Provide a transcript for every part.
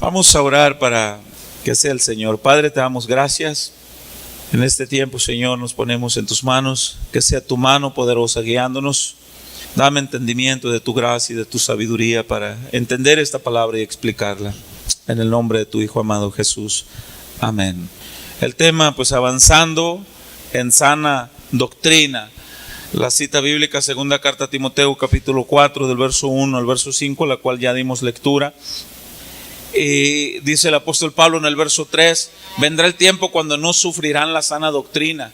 Vamos a orar para que sea el Señor. Padre, te damos gracias. En este tiempo, Señor, nos ponemos en tus manos. Que sea tu mano poderosa guiándonos. Dame entendimiento de tu gracia y de tu sabiduría para entender esta palabra y explicarla. En el nombre de tu Hijo amado Jesús. Amén. El tema, pues avanzando en sana doctrina. La cita bíblica, segunda carta a Timoteo, capítulo 4, del verso 1 al verso 5, la cual ya dimos lectura. Y dice el apóstol Pablo en el verso 3, vendrá el tiempo cuando no sufrirán la sana doctrina.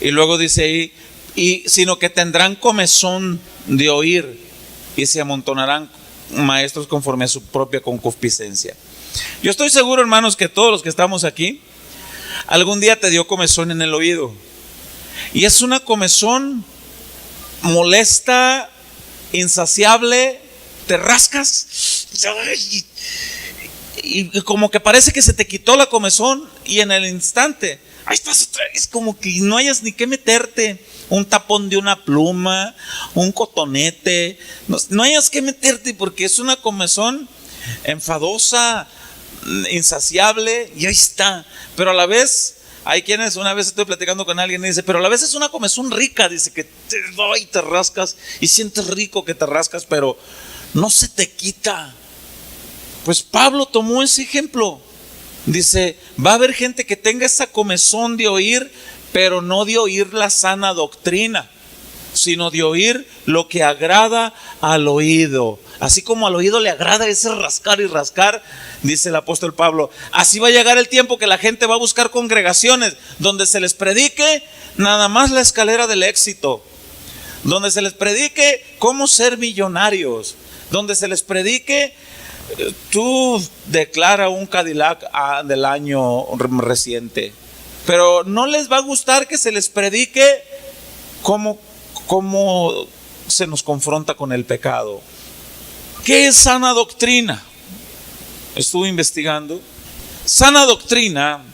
Y luego dice ahí, sino que tendrán comezón de oír y se amontonarán maestros conforme a su propia concupiscencia. Yo estoy seguro, hermanos, que todos los que estamos aquí, algún día te dio comezón en el oído. Y es una comezón molesta, insaciable, te rascas y como que parece que se te quitó la comezón y en el instante, ahí estás otra vez, como que no hayas ni qué meterte, un tapón de una pluma, un cotonete, no hayas que meterte porque es una comezón enfadosa, insaciable y ahí está, pero a la vez hay quienes, una vez estoy platicando con alguien y dice, pero a la vez es una comezón rica, dice que te rascas y sientes rico que te rascas, pero no se te quita. Pues Pablo tomó ese ejemplo. Dice, va a haber gente que tenga esa comezón de oír, pero no de oír la sana doctrina, sino de oír lo que agrada al oído. Así como al oído le agrada ese rascar y rascar, dice el apóstol Pablo, así va a llegar el tiempo que la gente va a buscar congregaciones donde se les predique nada más la escalera del éxito, donde se les predique cómo ser millonarios, donde se les predique, tú declara un Cadillac del año reciente, pero no les va a gustar que se les predique cómo se nos confronta con el pecado. ¿Qué es sana doctrina? Estuve investigando. Sana doctrina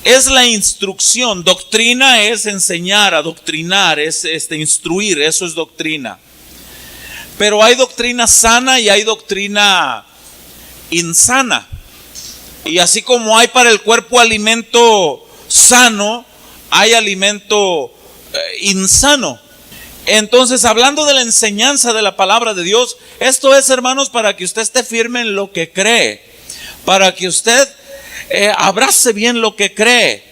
es la instrucción. Doctrina es enseñar, adoctrinar, es instruir, eso es doctrina. Pero hay doctrina sana y hay doctrina insana. Y así como hay para el cuerpo alimento sano, hay alimento insano. Entonces, hablando de la enseñanza de la palabra de Dios, esto es, hermanos, para que usted esté firme en lo que cree, para que usted abrace bien lo que cree,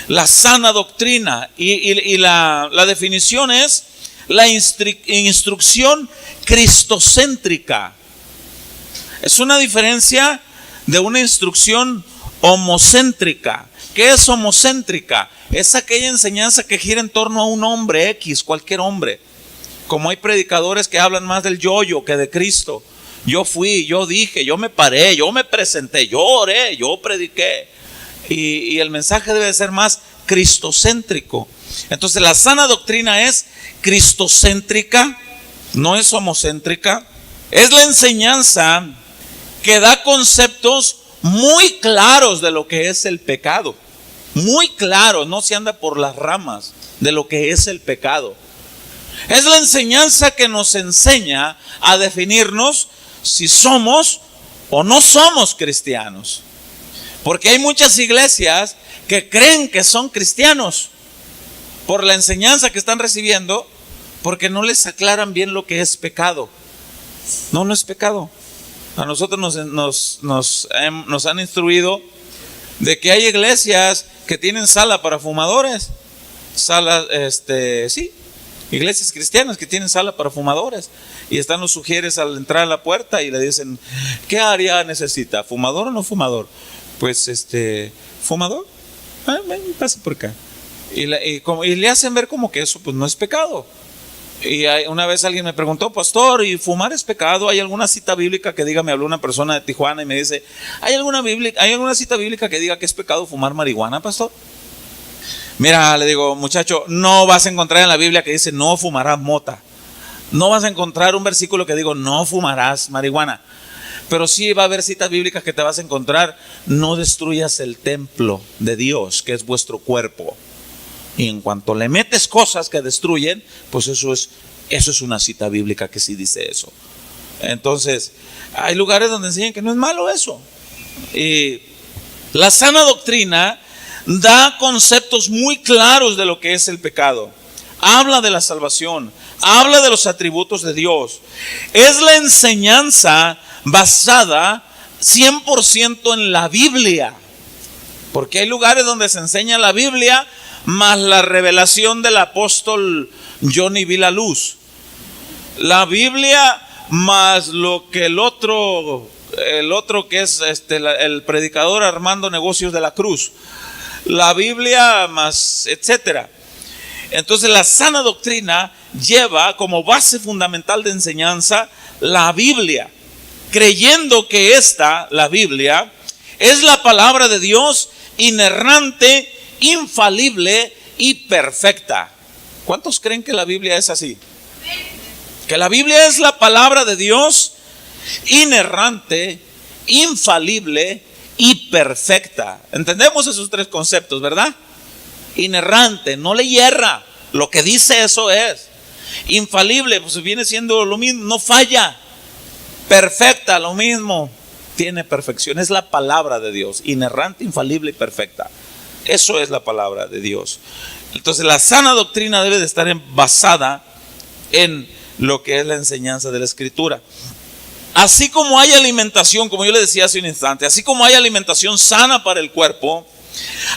la sana doctrina. Y la definición es la instrucción cristocéntrica. Es una diferencia de una instrucción homocéntrica. ¿Qué es homocéntrica? Es aquella enseñanza que gira en torno a un hombre X, cualquier hombre. Como hay predicadores que hablan más del yo que de Cristo. Yo fui, yo dije, yo me paré, yo me presenté, yo oré, yo prediqué. Y el mensaje debe ser más cristocéntrico. Entonces la sana doctrina es cristocéntrica, no es homocéntrica. Es la enseñanza que da conceptos muy claros de lo que es el pecado. Muy claros, no se anda por las ramas de lo que es el pecado. Es la enseñanza que nos enseña a definirnos si somos o no somos cristianos. Porque hay muchas iglesias que creen que son cristianos por la enseñanza que están recibiendo, porque no les aclaran bien lo que es pecado. No es pecado. A nosotros nos han instruido de que hay iglesias que tienen sala para fumadores. Iglesias cristianas que tienen sala para fumadores. Y están los sugieres al entrar a la puerta y le dicen, ¿qué área necesita? ¿Fumador o no fumador? Pues ¿fumador? Ven, pase por acá. Y le hacen ver como que eso pues no es pecado. Y una vez alguien me preguntó, pastor, ¿y fumar es pecado? ¿Hay alguna cita bíblica que diga? Me habló una persona de Tijuana y me dice, ¿hay alguna cita bíblica que diga que es pecado fumar marihuana, pastor? Mira, le digo, muchacho, no vas a encontrar en la Biblia que dice no fumarás mota. No vas a encontrar un versículo que diga no fumarás marihuana. Pero sí va a haber citas bíblicas que te vas a encontrar, no destruyas el templo de Dios, que es vuestro cuerpo. Y en cuanto le metes cosas que destruyen, pues eso es una cita bíblica que sí dice eso. Entonces, hay lugares donde enseñan que no es malo eso. La sana doctrina da conceptos muy claros de lo que es el pecado. Habla de la salvación, habla de los atributos de Dios. Es la enseñanza basada 100% en la Biblia. Porque hay lugares donde se enseña la Biblia más la revelación del apóstol Johnny Villaluz. La Biblia más lo que el otro que es el predicador Armando Negocios de la Cruz. La Biblia más etcétera. Entonces la sana doctrina lleva como base fundamental de enseñanza la Biblia, creyendo que la Biblia, es la palabra de Dios inerrante, infalible y perfecta. ¿Cuántos creen que la Biblia es así? Que la Biblia es la palabra de Dios inerrante, infalible y perfecta. Entendemos esos tres conceptos, ¿verdad? Inerrante, no le hierra, lo que dice eso es. Infalible, pues viene siendo lo mismo, no falla. Perfecta, lo mismo, tiene perfección. Es la palabra de Dios, inerrante, infalible y perfecta. Eso es la palabra de Dios. Entonces la sana doctrina debe de estar basada en lo que es la enseñanza de la Escritura. Así como hay alimentación, como yo le decía hace un instante, así como hay alimentación sana para el cuerpo,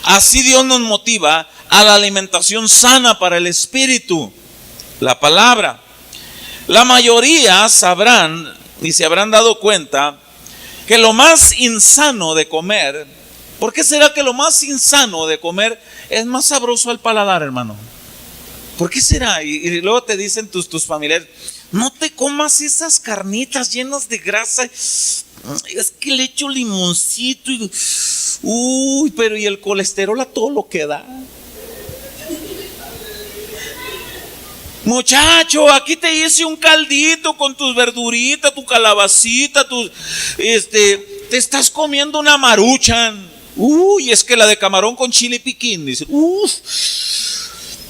así Dios nos motiva a la alimentación sana para el espíritu, la palabra. La mayoría sabrán y se habrán dado cuenta que lo más insano de comer, ¿por qué será que lo más insano de comer es más sabroso al paladar, hermano? ¿Por qué será? Y luego te dicen tus familiares, no te comas esas carnitas llenas de grasa. Es que le echo limoncito y pero y el colesterol a todo lo que da. Muchacho, aquí te hice un caldito con tus verduritas, tu calabacita, te estás comiendo una maruchan. Es que la de camarón con chile piquín, dice.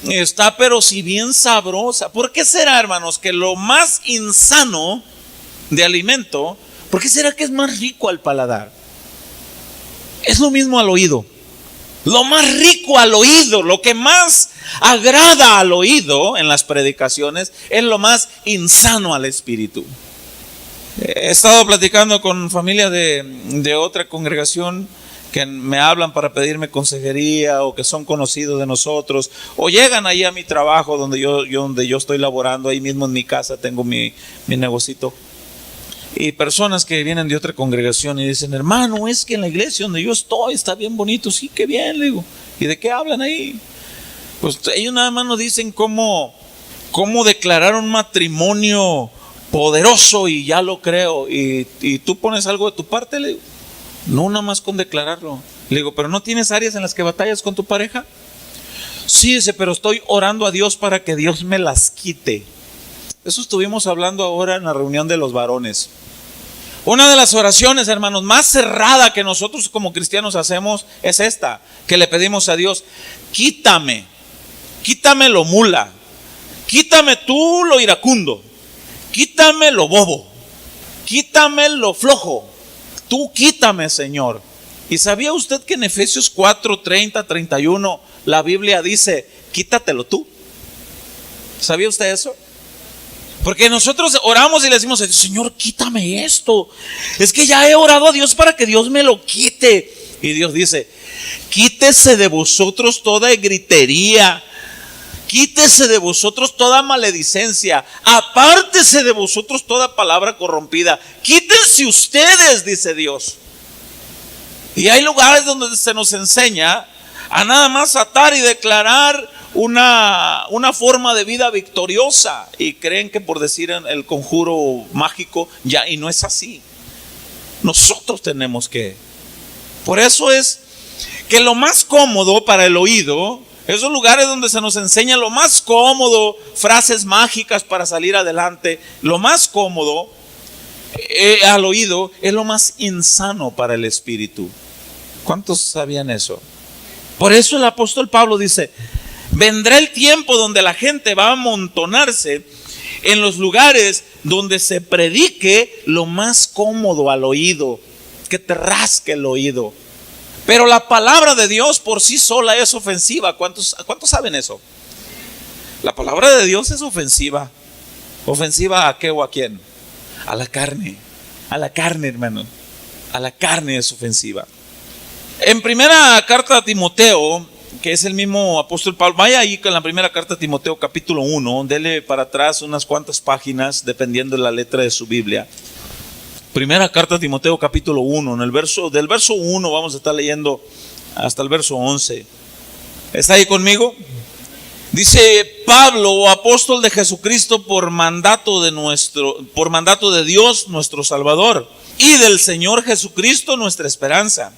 Está pero si bien sabrosa. ¿Por qué será, hermanos, que lo más insano de alimento, por qué será que es más rico al paladar? Es lo mismo al oído. Lo más rico al oído, lo que más agrada al oído en las predicaciones, es lo más insano al espíritu. He estado platicando con familia de otra congregación que me hablan para pedirme consejería, o que son conocidos de nosotros, o llegan ahí a mi trabajo donde yo estoy laborando, ahí mismo en mi casa tengo mi negocito, y personas que vienen de otra congregación y dicen, hermano, es que en la iglesia donde yo estoy está bien bonito. Sí, qué bien, le digo. ¿Y de qué hablan ahí? Pues ellos nada más nos dicen cómo declarar un matrimonio poderoso, y ya lo creo, y tú pones algo de tu parte, le digo. No, nada más con declararlo. Le digo, pero ¿no tienes áreas en las que batallas con tu pareja? Sí, dice, pero estoy orando a Dios para que Dios me las quite. Eso estuvimos hablando ahora en la reunión de los varones. Una de las oraciones, hermanos, más cerrada que nosotros como cristianos hacemos es esta, que le pedimos a Dios: quítame lo mula, quítame tú lo iracundo, quítame lo bobo, quítame lo flojo. Tú quítame, Señor. ¿Y sabía usted que en Efesios 4, 30, 31 la Biblia dice, quítatelo tú? ¿Sabía usted eso? Porque nosotros oramos y le decimos, Señor, quítame esto. Es que ya he orado a Dios para que Dios me lo quite. Y Dios dice, quítese de vosotros toda gritería, quítese de vosotros toda maledicencia, apártese de vosotros toda palabra corrompida. Quítense ustedes, dice Dios. Y hay lugares donde se nos enseña a nada más atar y declarar una forma de vida victoriosa, y creen que por decir el conjuro mágico ya, y no es así. Nosotros tenemos que. Por eso es que lo más cómodo para el oído, esos lugares donde se nos enseña lo más cómodo, frases mágicas para salir adelante, lo más cómodo al oído es lo más insano para el espíritu. ¿Cuántos sabían eso? Por eso el apóstol Pablo dice, vendrá el tiempo donde la gente va a amontonarse en los lugares donde se predique lo más cómodo al oído. que te rasque el oído. Pero la palabra de Dios por sí sola es ofensiva. ¿Cuántos saben eso? La palabra de Dios es ofensiva. ¿Ofensiva a qué o a quién? A la carne. A la carne, hermano. A la carne es ofensiva. En primera carta a Timoteo, que es el mismo apóstol Pablo, vaya ahí con la primera carta a Timoteo capítulo 1, dele para atrás unas cuantas páginas dependiendo de la letra de su Biblia. Primera carta a Timoteo capítulo 1, del verso 1 vamos a estar leyendo hasta el verso 11. ¿Está ahí conmigo? Dice: Pablo, apóstol de Jesucristo, por mandato de Dios nuestro Salvador y del Señor Jesucristo nuestra esperanza.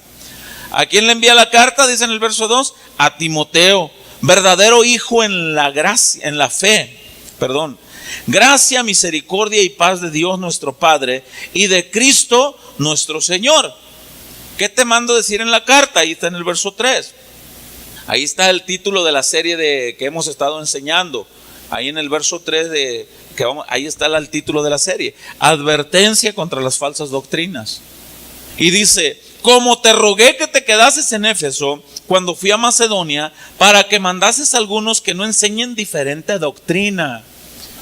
¿A quién le envía la carta? Dice en el verso 2, a Timoteo, verdadero hijo en la gracia, en la fe, gracia, misericordia y paz de Dios nuestro Padre y de Cristo nuestro Señor. ¿Qué te mando decir en la carta? Ahí está en el verso 3. Ahí está el título de la serie que hemos estado enseñando. Ahí en el verso 3 ahí está el título de la serie: advertencia contra las falsas doctrinas. Y dice: como te rogué que te quedases en Éfeso cuando fui a Macedonia, para que mandases a algunos que no enseñen diferente doctrina.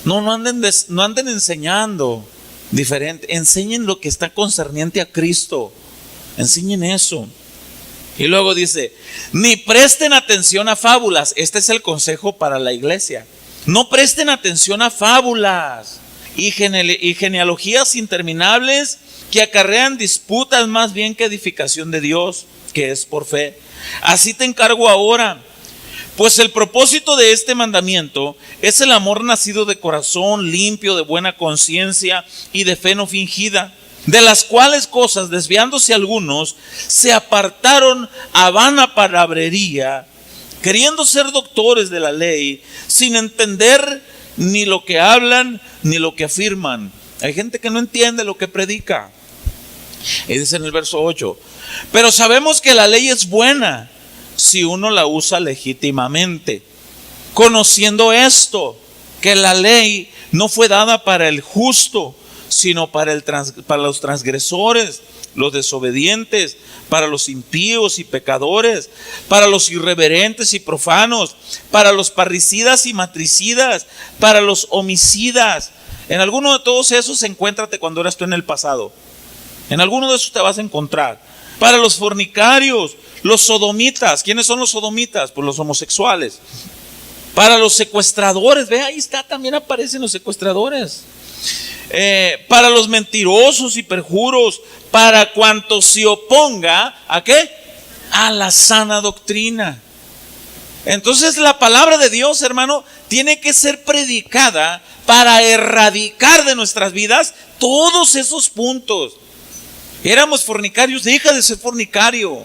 No anden enseñando diferente. Enseñen lo que está concerniente a Cristo. Enseñen eso. Y luego dice: ni presten atención a fábulas. Este es el consejo para la iglesia. No presten atención a fábulas y genealogías interminables que acarrean disputas más bien que edificación de Dios, que es por fe. Así te encargo ahora, pues el propósito de este mandamiento es el amor nacido de corazón limpio, de buena conciencia y de fe no fingida, de las cuales cosas, desviándose algunos, se apartaron a vana palabrería, queriendo ser doctores de la ley, sin entender ni lo que hablan ni lo que afirman. Hay gente que no entiende lo que predica. Y dice en el verso 8: pero sabemos que la ley es buena si uno la usa legítimamente, conociendo esto, que la ley no fue dada para el justo, sino para los transgresores, los desobedientes, para los impíos y pecadores, para los irreverentes y profanos, para los parricidas y matricidas, para los homicidas. En alguno de todos esos encuéntrate cuando eras tú en el pasado. En alguno de esos te vas a encontrar. Para los fornicarios, los sodomitas. ¿Quiénes son los sodomitas? Pues los homosexuales. Para los secuestradores. Ve, ahí está, también aparecen los secuestradores. Para los mentirosos y perjuros. Para cuanto se oponga, ¿a qué? A la sana doctrina. Entonces la palabra de Dios, hermano, tiene que ser predicada para erradicar de nuestras vidas todos esos puntos. Éramos fornicarios, deja de ser fornicario.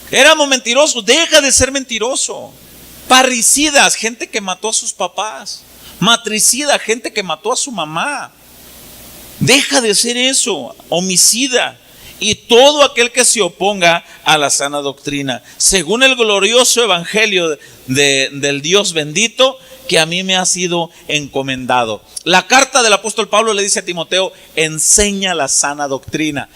Éramos mentirosos, deja de ser mentiroso. Parricidas, gente que mató a sus papás. Matricida, gente que mató a su mamá. Deja de ser eso. Homicida y todo aquel que se oponga a la sana doctrina, según el glorioso evangelio del Dios bendito, que a mí me ha sido encomendado. La carta del apóstol Pablo le dice a Timoteo: enseña la sana doctrina.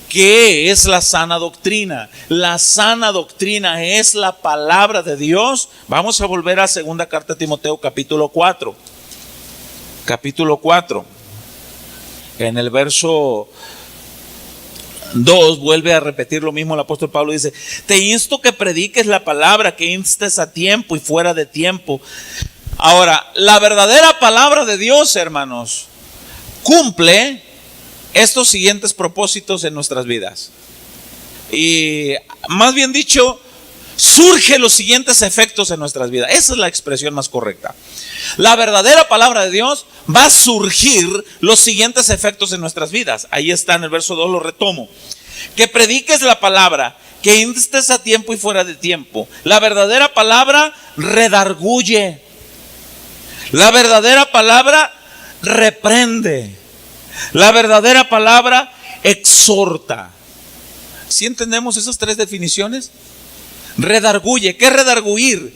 ¿Qué es la sana doctrina? La sana doctrina es la palabra de Dios. Vamos a volver a segunda carta de Timoteo capítulo 4. Capítulo 4. En el verso 2 vuelve a repetir lo mismo el apóstol Pablo. Dice: te insto que prediques la palabra, que instes a tiempo y fuera de tiempo. Ahora, la verdadera palabra de Dios, hermanos, cumple estos siguientes propósitos en nuestras vidas. Y más bien dicho, surge los siguientes efectos en nuestras vidas. Esa es la expresión más correcta. La verdadera palabra de Dios va a surgir los siguientes efectos en nuestras vidas. Ahí está en el verso 2, lo retomo. Que prediques la palabra, que instes a tiempo y fuera de tiempo. La verdadera palabra redarguye. La verdadera palabra reprende. La verdadera palabra exhorta. ¿Sí entendemos esas tres definiciones? Redarguye. ¿Qué es redarguir?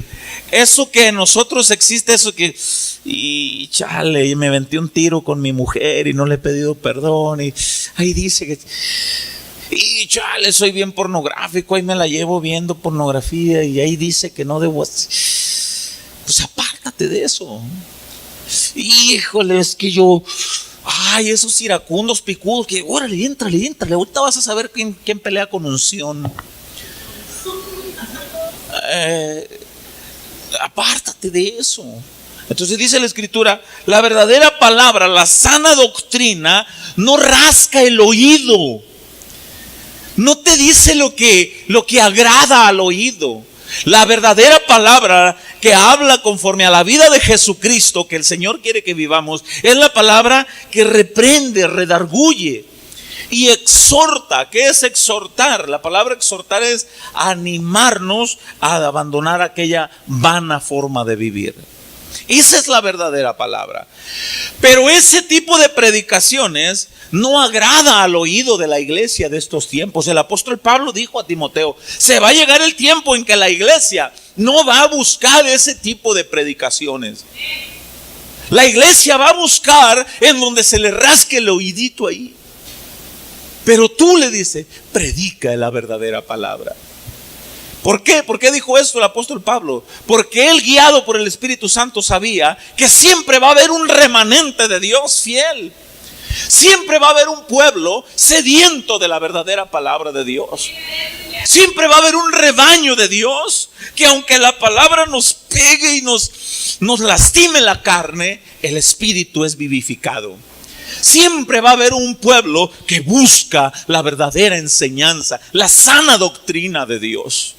Eso que en nosotros existe, eso que, y chale, me aventé un tiro con mi mujer y no le he pedido perdón, y ahí dice que, Y chale, soy bien pornográfico, ahí me la llevo viendo pornografía y ahí dice que no debo. Pues apártate de eso. Híjole, es que yo, esos iracundos picudos, que órale, éntrale, ahorita vas a saber quién pelea con unción. Apártate de eso. Entonces dice la Escritura, la verdadera palabra, la sana doctrina, no rasca el oído. No te dice lo que agrada al oído. La verdadera palabra que habla conforme a la vida de Jesucristo, que el Señor quiere que vivamos, es la palabra que reprende, redarguye y exhorta. ¿Qué es exhortar? La palabra exhortar es animarnos a abandonar aquella vana forma de vivir. Esa es la verdadera palabra. Pero ese tipo de predicaciones no agrada al oído de la iglesia de estos tiempos. El apóstol Pablo dijo a Timoteo, se va a llegar el tiempo en que la iglesia no va a buscar ese tipo de predicaciones. La iglesia va a buscar en donde se le rasque el oídito ahí. Pero tú le dices, predica la verdadera palabra. ¿Por qué? ¿Por qué dijo esto el apóstol Pablo? Porque él, guiado por el Espíritu Santo, sabía que siempre va a haber un remanente de Dios fiel. Siempre va a haber un pueblo sediento de la verdadera palabra de Dios. Siempre va a haber un rebaño de Dios que, aunque la palabra nos pegue y nos lastime la carne, el espíritu es vivificado. Siempre va a haber un pueblo que busca la verdadera enseñanza, la sana doctrina de Dios.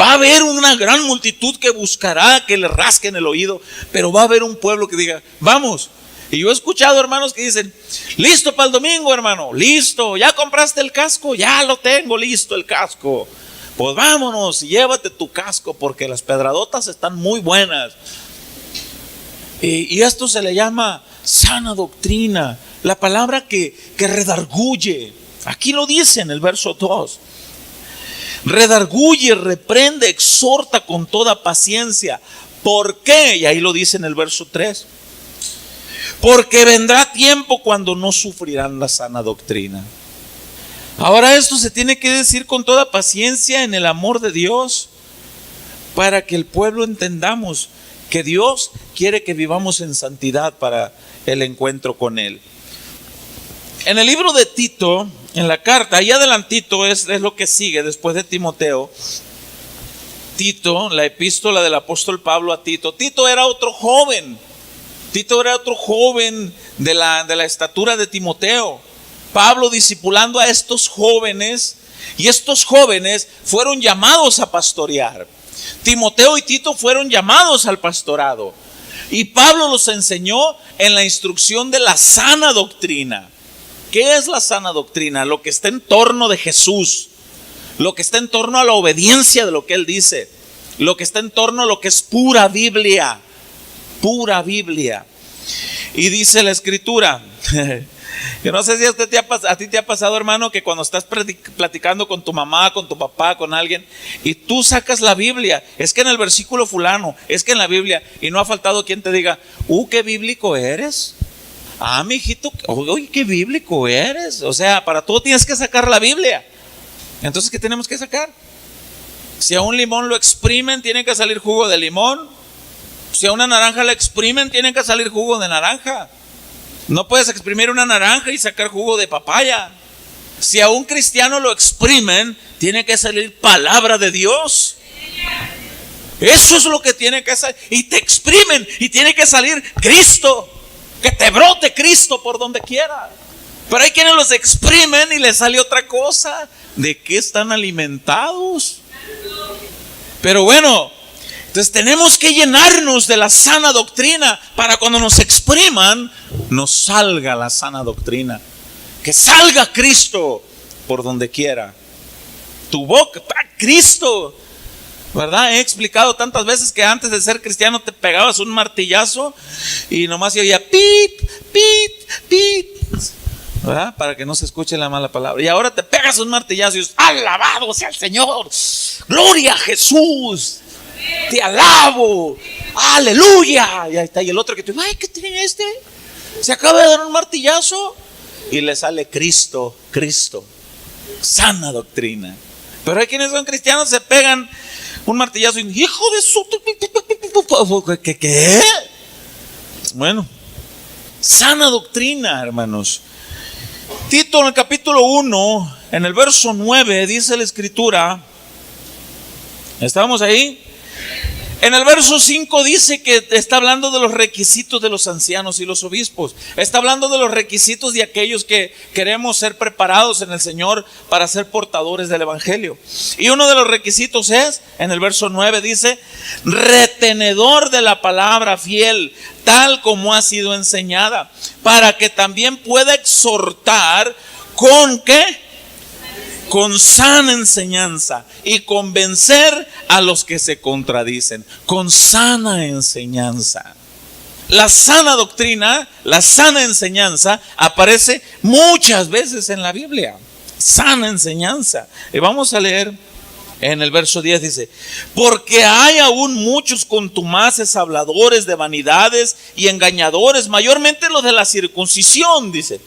Va a haber una gran multitud que buscará que le rasquen el oído, pero va a haber un pueblo que diga, vamos. Y yo he escuchado hermanos que dicen, listo para el domingo, hermano, listo, ya compraste el casco, ya lo tengo listo el casco. Pues vámonos, llévate tu casco porque las pedradotas están muy buenas. Y esto se le llama sana doctrina, la palabra que redarguye. Aquí lo dice en el verso 2. Redarguye, reprende, exhorta con toda paciencia. ¿Por qué? Y ahí lo dice en el verso 3. Porque vendrá tiempo cuando no sufrirán la sana doctrina. Ahora esto se tiene que decir con toda paciencia en el amor de Dios, para que el pueblo entendamos que Dios quiere que vivamos en santidad para el encuentro con Él. En el libro de Tito, en la carta, ahí adelantito es lo que sigue después de Timoteo. Tito, la epístola del apóstol Pablo a Tito. Tito era otro joven. Tito era otro joven de la estatura de Timoteo. Pablo discipulando a estos jóvenes, y estos jóvenes fueron llamados a pastorear. Timoteo y Tito fueron llamados al pastorado. Y Pablo los enseñó en la instrucción de la sana doctrina. ¿Qué es la sana doctrina? Lo que está en torno de Jesús, lo que está en torno a la obediencia de lo que Él dice, lo que está en torno a lo que es pura Biblia. Pura Biblia. Y dice la Escritura, yo no sé si a ti te ha pasado, hermano, que cuando estás platicando con tu mamá, con tu papá, con alguien, y tú sacas la Biblia, es que en el versículo fulano, es que en la Biblia, y no ha faltado quien te diga, qué bíblico eres. Mi hijito, uy, qué bíblico eres. O sea, para todo tienes que sacar la Biblia. Entonces, ¿qué tenemos que sacar? Si a un limón lo exprimen, tiene que salir jugo de limón. Si a una naranja la exprimen, tiene que salir jugo de naranja. No puedes exprimir una naranja y sacar jugo de papaya. Si a un cristiano lo exprimen, tiene que salir palabra de Dios. Eso es lo que tiene que salir. Y te exprimen y tiene que salir Cristo. Que te brote Cristo por donde quiera. Pero hay quienes los exprimen y les sale otra cosa. ¿De qué están alimentados? Pero bueno, entonces tenemos que llenarnos de la sana doctrina para cuando nos expriman, nos salga la sana doctrina. Que salga Cristo por donde quiera. Tu boca, Cristo. ¿Verdad? He explicado tantas veces que antes de ser cristiano te pegabas un martillazo y nomás se oía pip, pip, pip, ¿verdad? Para que no se escuche la mala palabra. Y ahora te pegas un martillazo y dices, alabado sea el Señor, gloria a Jesús, te alabo, aleluya. Y ahí está, y el otro que te dice, ¿qué tiene este? Se acaba de dar un martillazo y le sale Cristo, Cristo. Sana doctrina. Pero hay quienes son cristianos, se pegan un martillazo y hijo de su... ¿Qué? Bueno, sana doctrina, hermanos. Tito, en el capítulo 1, en el verso 9, dice la escritura, ¿estamos ahí? En el verso 5 dice que está hablando de los requisitos de los ancianos y los obispos. Está hablando de los requisitos de aquellos que queremos ser preparados en el Señor para ser portadores del Evangelio. Y uno de los requisitos es, en el verso 9 dice, retenedor de la palabra fiel, tal como ha sido enseñada, para que también pueda exhortar con ¿qué? Con sana enseñanza y convencer a los que se contradicen. Con sana enseñanza. La sana doctrina, la sana enseñanza aparece muchas veces en la Biblia. Sana enseñanza. Y vamos a leer en el verso 10, dice: porque hay aún muchos contumaces, habladores de vanidades y engañadores, mayormente los de la circuncisión, dice,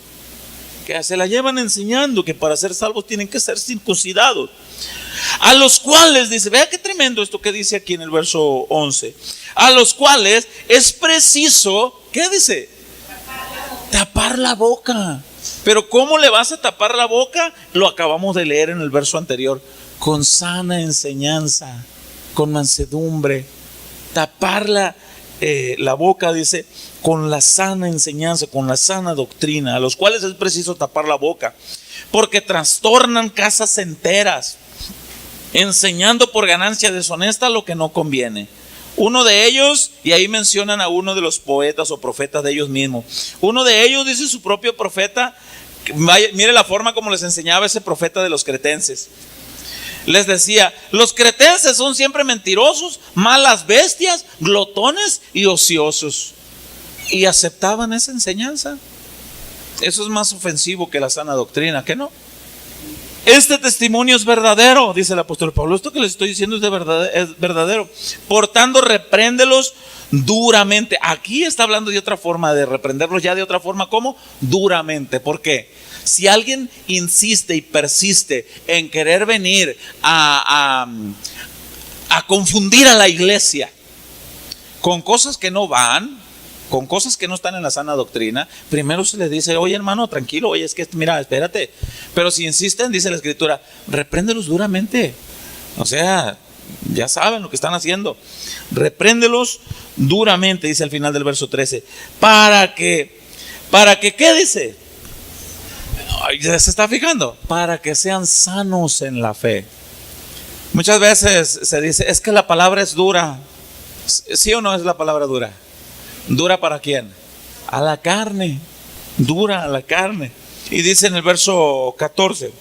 que se la llevan enseñando que para ser salvos tienen que ser circuncidados. A los cuales, dice, vea qué tremendo esto que dice aquí en el verso 11. A los cuales es preciso, ¿qué dice? Tapar la boca. Pero ¿cómo le vas a tapar la boca? Lo acabamos de leer en el verso anterior. Con sana enseñanza, con mansedumbre. Tapar la boca, dice, con la sana enseñanza, con la sana doctrina, a los cuales es preciso tapar la boca, porque trastornan casas enteras, enseñando por ganancia deshonesta lo que no conviene. Uno de ellos, y ahí mencionan a uno de los poetas o profetas de ellos mismos, uno de ellos dice su propio profeta, mire la forma como les enseñaba ese profeta de los cretenses. Les decía, los cretenses son siempre mentirosos, malas bestias, glotones y ociosos. Y aceptaban esa enseñanza. Eso es más ofensivo que la sana doctrina, ¿qué no? Este testimonio es verdadero, dice el apóstol Pablo. Esto que les estoy diciendo es verdadero. Por tanto, repréndelos duramente. Aquí está hablando de otra forma de reprenderlos, ya de otra forma. ¿Cómo? Duramente. ¿Por qué? Si alguien insiste y persiste en querer venir a confundir a la iglesia con cosas que no van, con cosas que no están en la sana doctrina, primero se les dice, oye hermano, tranquilo, oye, es que mira, espérate. Pero si insisten, dice la escritura, repréndelos duramente. O sea, ya saben lo que están haciendo. Repréndelos duramente, dice al final del verso 13. ¿Para que qué dice? ¿Ya se está fijando? Para que sean sanos en la fe. Muchas veces se dice, es que la palabra es dura. ¿Sí o no es la palabra dura? ¿Dura para quién? A la carne. Dura a la carne. Y dice en el verso 14,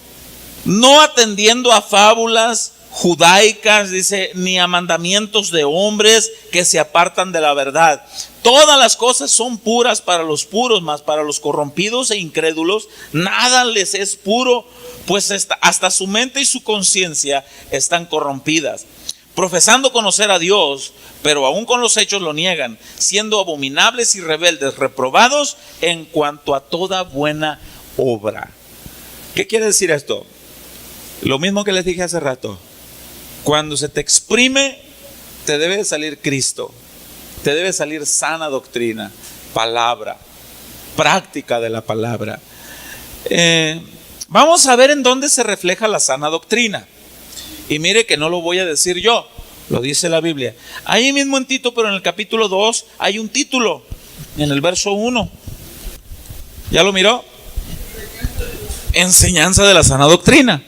no atendiendo a fábulas judaicas, dice, ni a mandamientos de hombres que se apartan de la verdad. Todas las cosas son puras para los puros, mas para los corrompidos e incrédulos nada les es puro, pues hasta su mente y su conciencia están corrompidas. Profesando conocer a Dios, pero aún con los hechos lo niegan, siendo abominables y rebeldes, reprobados en cuanto a toda buena obra. ¿Qué quiere decir esto? Lo mismo que les dije hace rato. Cuando se te exprime, te debe salir Cristo, te debe salir sana doctrina, palabra, práctica de la palabra. Vamos a ver en dónde se refleja la sana doctrina. Y mire que no lo voy a decir yo, lo dice la Biblia. Ahí mismo en Tito, pero en el capítulo 2 hay un título, en el verso 1. ¿Ya lo miró? Enseñanza de la sana doctrina.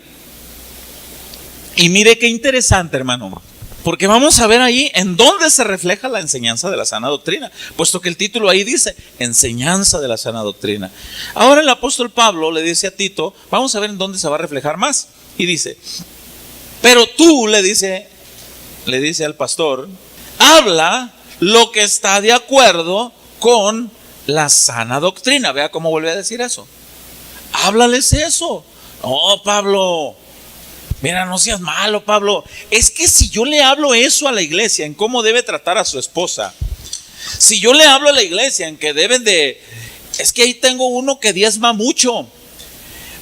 Y mire qué interesante, hermano, porque vamos a ver ahí en dónde se refleja la enseñanza de la sana doctrina, puesto que el título ahí dice enseñanza de la sana doctrina. Ahora el apóstol Pablo le dice a Tito, vamos a ver en dónde se va a reflejar más. Y dice, pero tú, le dice al pastor, habla lo que está de acuerdo con la sana doctrina. Vea cómo vuelve a decir eso. Háblales eso. No, Pablo, mira, no seas malo, Pablo. Es que si yo le hablo eso a la iglesia, en cómo debe tratar a su esposa, si yo le hablo a la iglesia en que deben de, es que ahí tengo uno que diezma mucho,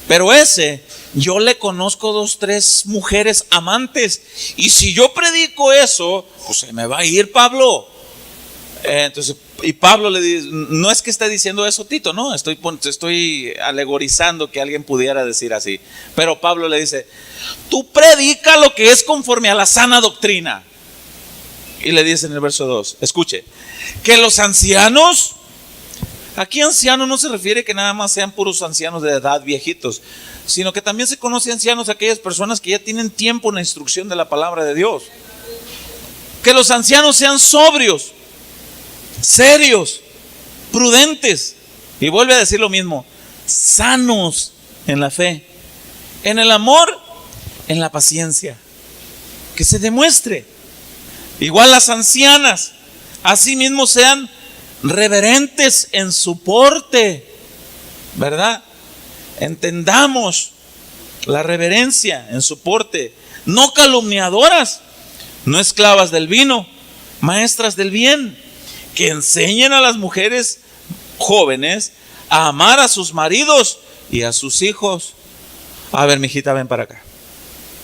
pero ese yo le conozco 2, 3 mujeres amantes. Y si yo predico eso, pues se me va a ir, Pablo. Entonces, y Pablo le dice, no es que esté diciendo eso Tito, no, estoy alegorizando que alguien pudiera decir así. Pero Pablo le dice, tú predica lo que es conforme a la sana doctrina. Y le dice en el verso 2, escuche, que los ancianos, aquí anciano no se refiere que nada más sean puros ancianos de edad, viejitos, sino que también se conoce ancianos a aquellas personas que ya tienen tiempo en la instrucción de la palabra de Dios. Que los ancianos sean sobrios, serios, prudentes, y vuelve a decir lo mismo, sanos en la fe, en el amor, en la paciencia, que se demuestre. Igual las ancianas, asimismo sean reverentes en su porte, ¿verdad? Entendamos la reverencia en su porte, no calumniadoras, no esclavas del vino, maestras del bien, que enseñen a las mujeres jóvenes a amar a sus maridos y a sus hijos. A ver, mijita, ven para acá.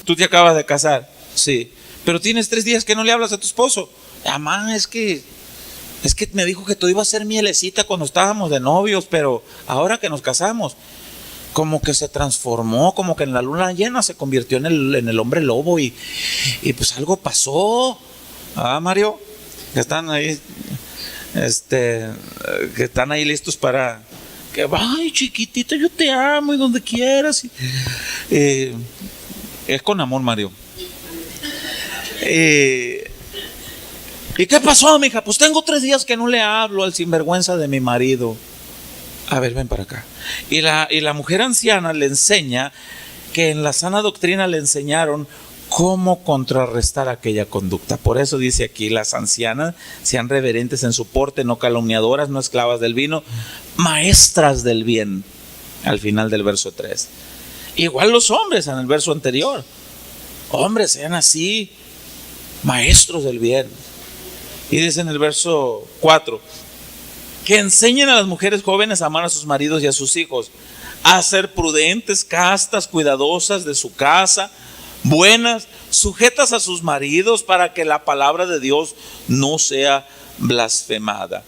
Tú te acabas de casar, sí, pero tienes 3 días que no le hablas a tu esposo. Mamá, es que me dijo que todo iba a ser mielecita cuando estábamos de novios, pero ahora que nos casamos, como que se transformó, como que en la luna llena se convirtió en el hombre lobo y pues algo pasó. Mario, que están ahí, que están ahí listos para que, ay, chiquitito, yo te amo y donde quieras. Es con amor, Mario. ¿Y qué pasó, mija? Pues tengo 3 días que no le hablo al sinvergüenza de mi marido. A ver, ven para acá. Y la mujer anciana le enseña que en la sana doctrina le enseñaron cómo contrarrestar aquella conducta. Por eso dice aquí, las ancianas sean reverentes en su porte, no calumniadoras, no esclavas del vino, maestras del bien, al final del verso 3. Igual los hombres en el verso anterior. Hombres, sean así, maestros del bien. Y dice en el verso 4, que enseñen a las mujeres jóvenes a amar a sus maridos y a sus hijos, a ser prudentes, castas, cuidadosas de su casa, buenas, sujetas a sus maridos, para que la palabra de Dios no sea blasfemada.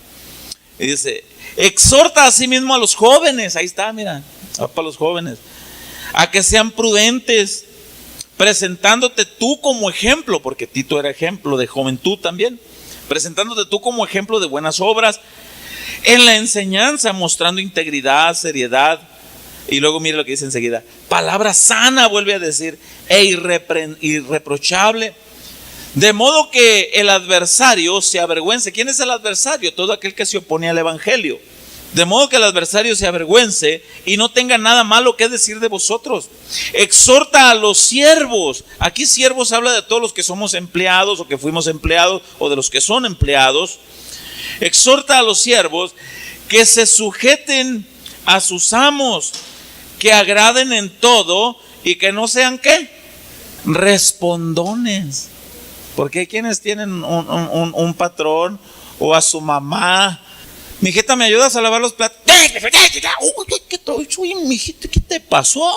Y dice, exhorta a sí mismo a los jóvenes, ahí está, mira, para los jóvenes, a que sean prudentes, presentándote tú como ejemplo, porque Tito era ejemplo de juventud también, presentándote tú como ejemplo de buenas obras, en la enseñanza, mostrando integridad, seriedad. Y luego mire lo que dice enseguida, palabra sana, vuelve a decir, e irreprochable, de modo que el adversario se avergüence. ¿Quién es el adversario? Todo aquel que se opone al evangelio. De modo que el adversario se avergüence y no tenga nada malo que decir de vosotros. Exhorta a los siervos. Aquí siervos habla de todos los que somos empleados o que fuimos empleados o de los que son empleados. Exhorta a los siervos que se sujeten a sus amos, que agraden en todo y que no sean ¿qué? Respondones. Porque hay quienes tienen un patrón o a su mamá. Mijita, ¿me ayudas a lavar los platos? Mijita, ¿qué te pasó?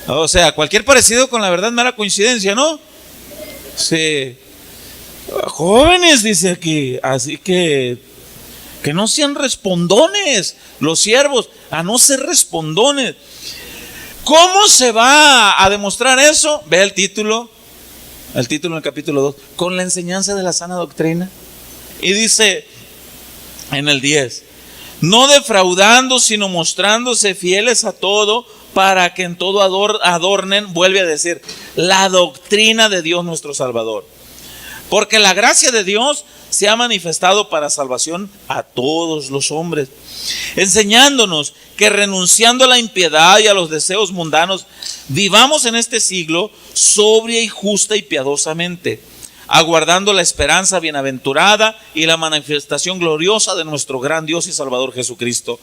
O sea, cualquier parecido con la verdad es mera coincidencia, ¿no? Sí. Jóvenes, dice aquí, así que no sean respondones, los siervos, a no ser respondones. ¿Cómo se va a demostrar eso? Ve el título del capítulo 2, con la enseñanza de la sana doctrina. Y dice en el 10, no defraudando, sino mostrándose fieles a todo, para que en todo adornen, vuelve a decir, la doctrina de Dios nuestro Salvador. Porque la gracia de Dios se ha manifestado para salvación a todos los hombres, enseñándonos que renunciando a la impiedad y a los deseos mundanos, vivamos en este siglo sobria y justa y piadosamente, aguardando la esperanza bienaventurada y la manifestación gloriosa de nuestro gran Dios y Salvador Jesucristo,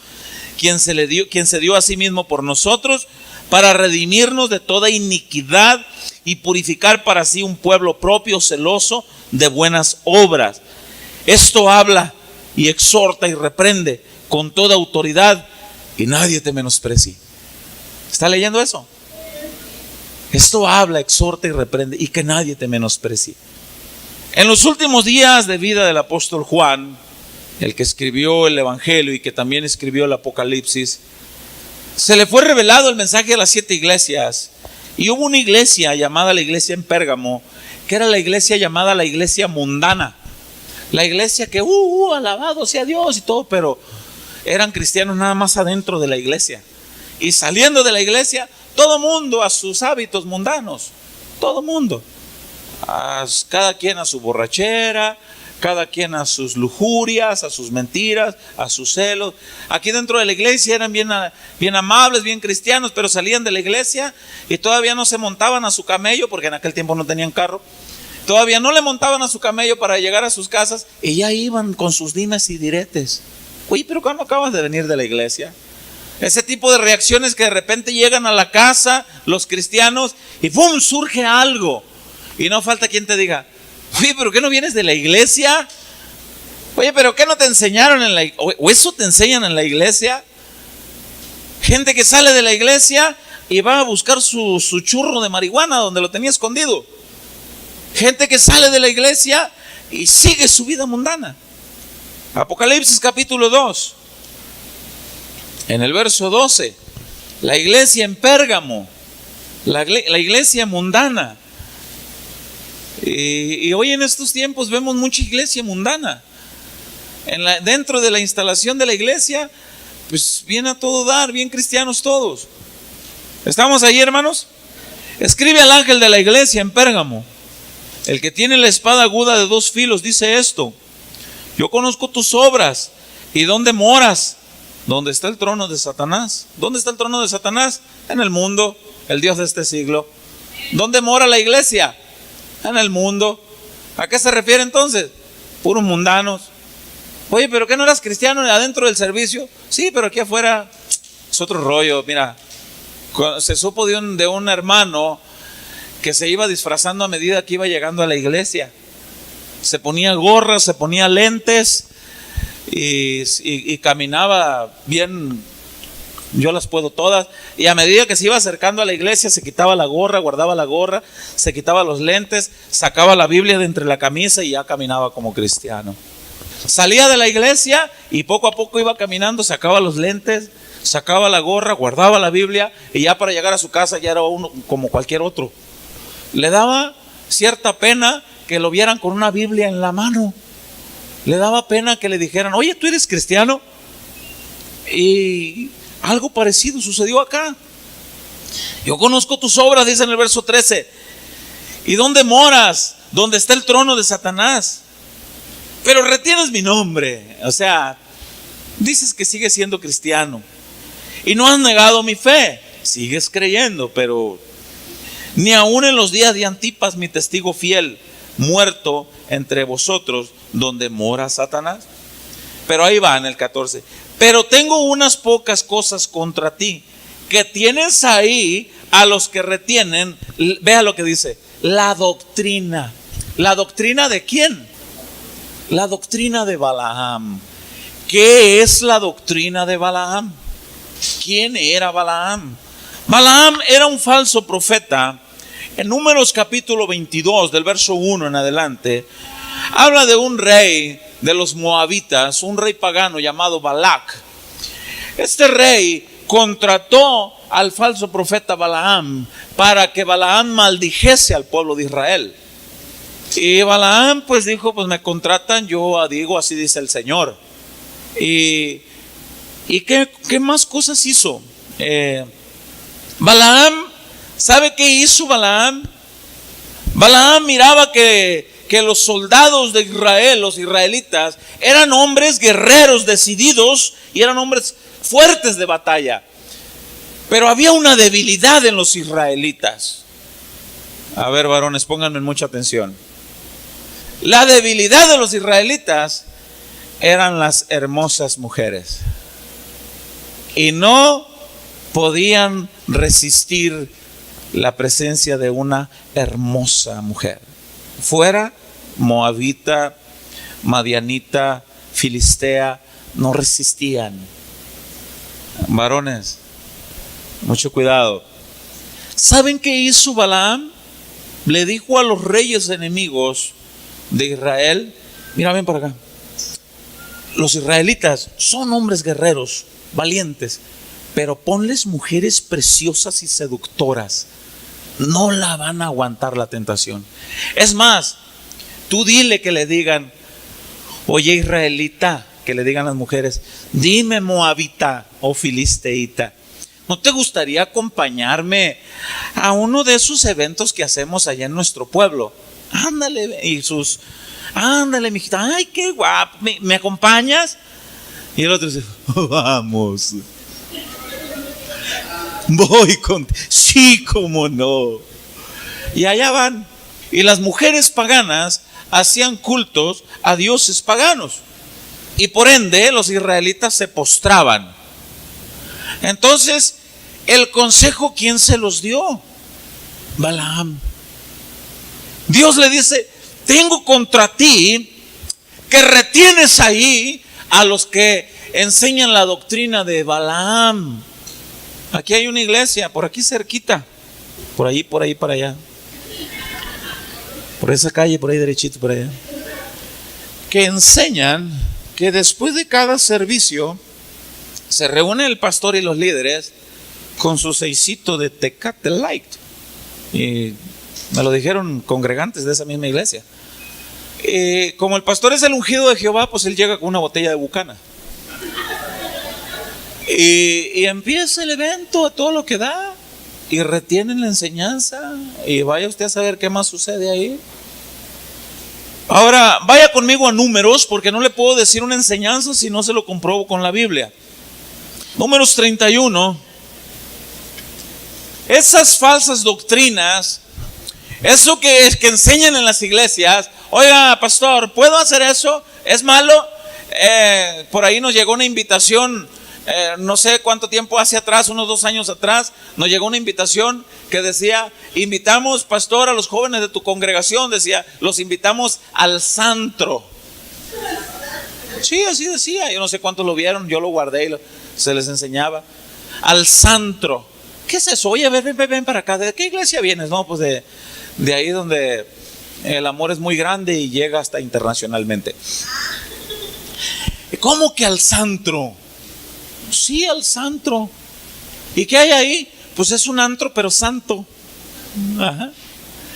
quien se dio a sí mismo por nosotros para redimirnos de toda iniquidad y purificar para sí un pueblo propio, celoso de buenas obras. Esto habla y exhorta y reprende con toda autoridad, y nadie te menosprecie. ¿Está leyendo eso? Esto habla, exhorta y reprende, y que nadie te menosprecie. En los últimos días de vida del apóstol Juan, el que escribió el Evangelio y que también escribió el Apocalipsis, se le fue revelado el mensaje a las 7 iglesias. Y hubo una iglesia llamada la iglesia en Pérgamo, que era la iglesia llamada la iglesia mundana. La iglesia que, alabado sea Dios y todo, pero eran cristianos nada más adentro de la iglesia. Y saliendo de la iglesia, todo mundo a sus hábitos mundanos. Todo mundo. Cada quien a su borrachera, cada quien a sus lujurias, a sus mentiras, a sus celos. Aquí dentro de la iglesia eran bien amables, bien cristianos, pero salían de la iglesia y todavía no se montaban a su camello, porque en aquel tiempo no tenían carro. Todavía no le montaban a su camello para llegar a sus casas y ya iban con sus dimes y diretes. Oye, pero ¿cuándo acabas de venir de la iglesia? Ese tipo de reacciones que de repente llegan a la casa los cristianos y ¡pum! Surge algo. Y no falta quien te diga, oye, pero ¿qué no vienes de la iglesia? Oye, pero ¿qué no te enseñaron en la iglesia? ¿O eso te enseñan en la iglesia? Gente que sale de la iglesia y va a buscar su churro de marihuana donde lo tenía escondido. Gente que sale de la iglesia y sigue su vida mundana. Apocalipsis capítulo 2. En el verso 12. La iglesia en Pérgamo. La iglesia mundana. Y hoy en estos tiempos vemos mucha iglesia mundana. Dentro de la instalación de la iglesia, pues viene a todo dar, bien cristianos todos. ¿Estamos ahí, hermanos? Escribe al ángel de la iglesia en Pérgamo, el que tiene la espada aguda de 2 filos, dice esto: yo conozco tus obras y dónde moras, dónde está el trono de Satanás. ¿Dónde está el trono de Satanás? En el mundo, el Dios de este siglo. ¿Dónde mora la iglesia? En el mundo. ¿A qué se refiere entonces? Puros mundanos. Oye, pero ¿qué no eras cristiano adentro del servicio? Sí, pero aquí afuera es otro rollo. Mira, se supo de un hermano que se iba disfrazando a medida que iba llegando a la iglesia. Se ponía gorras, se ponía lentes y caminaba bien. Yo las puedo todas. Y a medida que se iba acercando a la iglesia, se quitaba la gorra, guardaba la gorra, se quitaba los lentes, sacaba la Biblia de entre la camisa y ya caminaba como cristiano. Salía de la iglesia y poco a poco iba caminando, sacaba los lentes, sacaba la gorra, guardaba la Biblia y ya para llegar a su casa ya era uno como cualquier otro. Le daba cierta pena que lo vieran con una Biblia en la mano. Le daba pena que le dijeran, oye, ¿tú eres cristiano? Y algo parecido sucedió acá. Yo conozco tus obras, dice en el verso 13. ¿Y dónde moras? ¿Dónde está el trono de Satanás? Pero retienes mi nombre. O sea, dices que sigues siendo cristiano y no has negado mi fe. Sigues creyendo, pero ni aún en los días de Antipas, mi testigo fiel, muerto entre vosotros, donde mora Satanás. Pero ahí va en el 14. Pero tengo unas pocas cosas contra ti, que tienes ahí a los que retienen, vea lo que dice, la doctrina. ¿La doctrina de quién? La doctrina de Balaam. ¿Qué es la doctrina de Balaam? ¿Quién era Balaam? Balaam era un falso profeta. En Números capítulo 22, del verso 1 en adelante, habla de un rey de los moabitas, un rey pagano llamado Balac. Este rey contrató al falso profeta Balaam para que Balaam maldijese al pueblo de Israel. Y Balaam pues dijo, pues me contratan, yo digo, así dice el Señor. ¿Y qué más cosas hizo? Balaam, ¿sabe qué hizo Balaam? Balaam miraba que los soldados de Israel, los israelitas, eran hombres guerreros decididos y eran hombres fuertes de batalla. Pero había una debilidad en los israelitas. A ver, varones, pónganme mucha atención. La debilidad de los israelitas eran las hermosas mujeres. Y no podían resistir la presencia de una hermosa mujer. Fuera moabita, madianita, filistea, no resistían. Varones, mucho cuidado. ¿Saben qué hizo Balaam? Le dijo a los reyes enemigos de Israel: mira, ven para acá. Los israelitas son hombres guerreros, valientes, pero ponles mujeres preciosas y seductoras. No la van a aguantar la tentación. Es más, tú dile que le digan: oye, israelita, que le digan las mujeres: dime, moabita o filisteíta, ¿no te gustaría acompañarme a uno de esos eventos que hacemos allá en nuestro pueblo? Ándale, ándale, mijita, ay, qué guapo, ¿me acompañas? Y el otro dice: vamos, voy contigo. Sí, cómo no. Y allá van. Y las mujeres paganas hacían cultos a dioses paganos, y por ende los israelitas se postraban. Entonces, el consejo, ¿quién se los dio? Balaam. Dios le dice: tengo contra ti que retienes ahí a los que enseñan la doctrina de Balaam. Aquí hay una iglesia, por aquí cerquita, por ahí, para allá, por esa calle, por ahí derechito, por allá, que enseñan que después de cada servicio se reúne el pastor y los líderes con su seisito de Tecate Light. Y me lo dijeron congregantes de esa misma iglesia. Como el pastor es el ungido de Jehová, pues él llega con una botella de Bucana. Y empieza el evento a todo lo que da, y retienen la enseñanza, y vaya usted a saber qué más sucede ahí. Ahora, vaya conmigo a Números, porque no le puedo decir una enseñanza si no se lo compruebo con la Biblia. Números 31. Esas falsas doctrinas, eso que enseñan en las iglesias: oiga, pastor, ¿puedo hacer eso? ¿Es malo? Por ahí nos llegó una invitación, no sé cuánto tiempo hacia atrás, unos 2 años atrás, nos llegó una invitación que decía: invitamos, pastor, a los jóvenes de tu congregación, decía, los invitamos al Santro. Sí, así decía. Yo no sé cuántos lo vieron, yo lo guardé y se les enseñaba. Al Santro. ¿Qué es eso? Oye, ven para acá. ¿De qué iglesia vienes? No, pues de ahí donde el amor es muy grande y llega hasta internacionalmente. ¿Cómo que al Santro? Sí, al Santro. ¿Y qué hay ahí? Pues es un antro, pero santo. Ajá.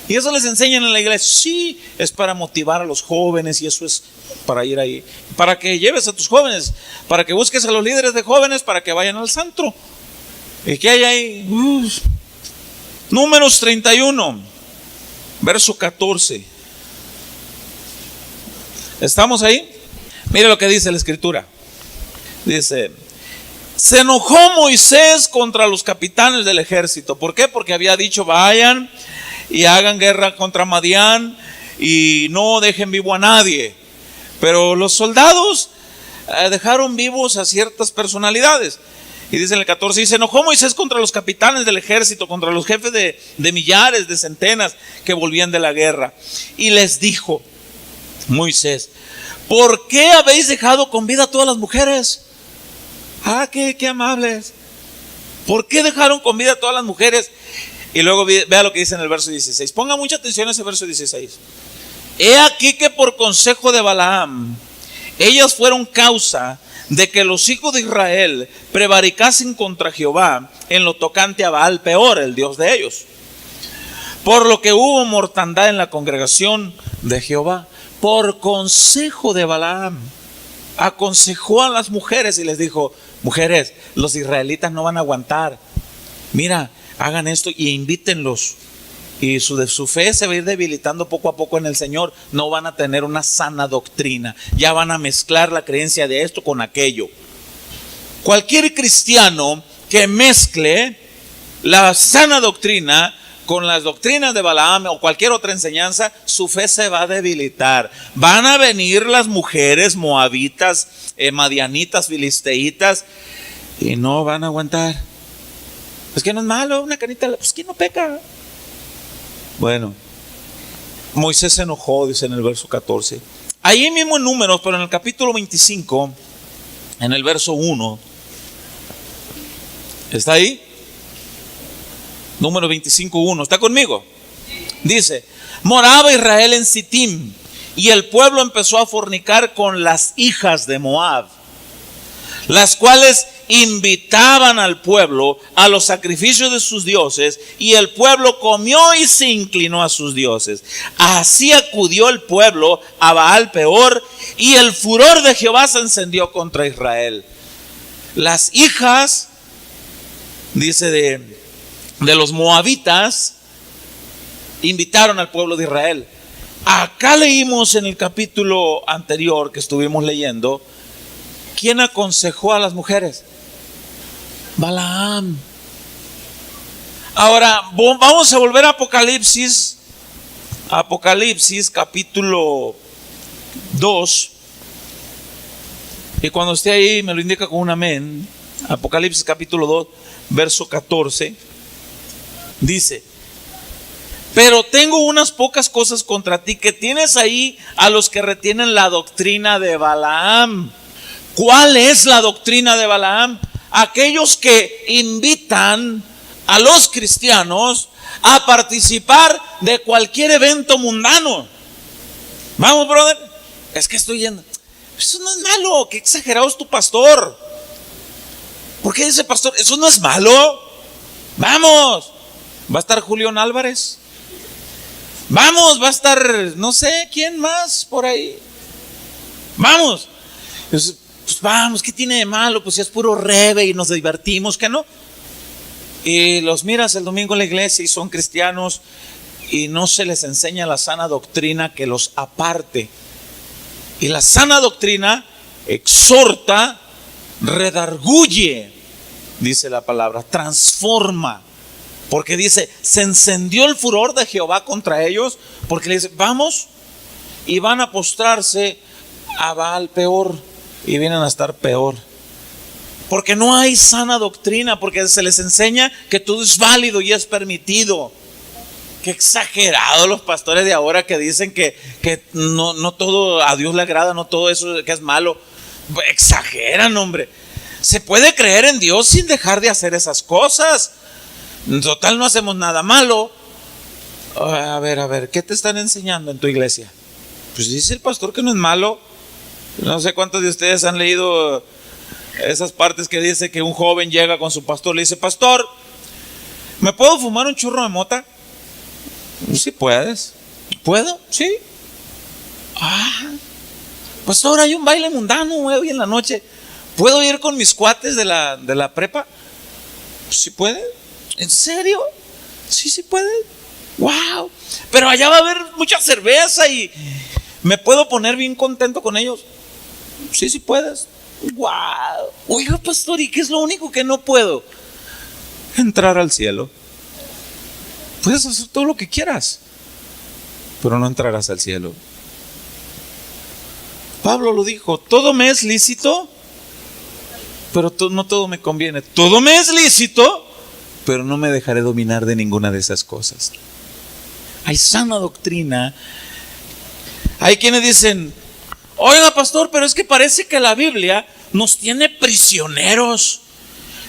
Y eso les enseñan en la iglesia. Sí, es para motivar a los jóvenes, y eso es para ir ahí, para que lleves a tus jóvenes, para que busques a los líderes de jóvenes para que vayan al Santro. ¿Y qué hay ahí? Números 31, verso 14. ¿Estamos ahí? Mire lo que dice la escritura. Dice: se enojó Moisés contra los capitanes del ejército. ¿Por qué? Porque había dicho: vayan y hagan guerra contra Madián y no dejen vivo a nadie. Pero los soldados dejaron vivos a ciertas personalidades. Y dice en el 14: y se enojó Moisés contra los capitanes del ejército, contra los jefes de millares, de centenas que volvían de la guerra. Y les dijo Moisés: ¿por qué habéis dejado con vida a todas las mujeres? Ah, qué amables. ¿Por qué dejaron con vida a todas las mujeres? Y luego vea lo que dice en el verso 16. Ponga mucha atención a ese verso 16. He aquí que por consejo de Balaam, ellas fueron causa de que los hijos de Israel prevaricasen contra Jehová en lo tocante a Baal peor, el Dios de ellos. Por lo que hubo mortandad en la congregación de Jehová. Por consejo de Balaam, aconsejó a las mujeres y les dijo: mujeres, los israelitas no van a aguantar. Mira, hagan esto y invítenlos. Y su fe se va a ir debilitando poco a poco en el Señor. No van a tener una sana doctrina. Ya van a mezclar la creencia de esto con aquello. Cualquier cristiano que mezcle la sana doctrina con las doctrinas de Balaam o cualquier otra enseñanza, su fe se va a debilitar. Van a venir las mujeres moabitas, madianitas, filisteítas, y no van a aguantar. Pues que no es malo, una canita, pues que no peca. Bueno, Moisés se enojó, dice en el verso 14. Ahí mismo en Números, pero en el capítulo 25, en el verso 1, ¿Está ahí? Número 25:1. ¿Está conmigo? Dice: moraba Israel en Sittim, y el pueblo empezó a fornicar con las hijas de Moab, las cuales invitaban al pueblo a los sacrificios de sus dioses, y el pueblo comió y se inclinó a sus dioses. Así acudió el pueblo a Baal Peor, y el furor de Jehová se encendió contra Israel. Las hijas, dice, de los moabitas invitaron al pueblo de Israel. Acá leímos en el capítulo anterior que estuvimos leyendo, ¿quién aconsejó a las mujeres? Balaam. Ahora vamos a volver a Apocalipsis capítulo 2, y cuando esté ahí me lo indica con un amén. Apocalipsis capítulo 2, verso 14, dice: pero tengo unas pocas cosas contra ti, que tienes ahí a los que retienen la doctrina de Balaam. ¿Cuál es la doctrina de Balaam? Aquellos que invitan a los cristianos a participar de cualquier evento mundano. Vamos, brother, es que estoy yendo. Eso no es malo, qué exagerado es tu pastor. ¿Por qué dice pastor? Eso no es malo. Vamos, va a estar Julián Álvarez. Vamos, va a estar no sé quién más por ahí. Vamos. Pues vamos, ¿qué tiene de malo? Pues si es puro rebe y nos divertimos, ¿qué no? Y los miras el domingo en la iglesia y son cristianos y no se les enseña la sana doctrina que los aparte. Y la sana doctrina exhorta, redarguye, dice la palabra, transforma. Porque dice, se encendió el furor de Jehová contra ellos, porque le dice, vamos, y van a postrarse a Baal Peor, y vienen a estar peor. Porque no hay sana doctrina, porque se les enseña que todo es válido y es permitido. Qué exagerado los pastores de ahora que dicen que no todo a Dios le agrada, no todo eso que es malo. Exageran, hombre. Se puede creer en Dios sin dejar de hacer esas cosas. En total no hacemos nada malo. A ver, ¿qué te están enseñando en tu iglesia? Pues dice el pastor que no es malo. No sé cuántos de ustedes han leído esas partes que dice que un joven llega con su pastor, le dice: pastor, ¿me puedo fumar un churro de mota? Sí puedes. ¿Puedo? Sí. Pastor, hay un baile mundano hoy en la noche. ¿Puedo ir con mis cuates de la prepa? Sí puede. ¿En serio? Sí puede. Wow. Pero allá va a haber mucha cerveza y ¿me puedo poner bien contento con ellos? Sí puedes. Wow. Oiga, pastor, ¿y qué es lo único que no puedo? Entrar al cielo. Puedes hacer todo lo que quieras, pero no entrarás al cielo. Pablo lo dijo: todo me es lícito, pero no todo me conviene. Todo me es lícito, pero no me dejaré dominar de ninguna de esas cosas. Hay sana doctrina. Hay quienes dicen: oiga, pastor, pero es que parece que la Biblia nos tiene prisioneros.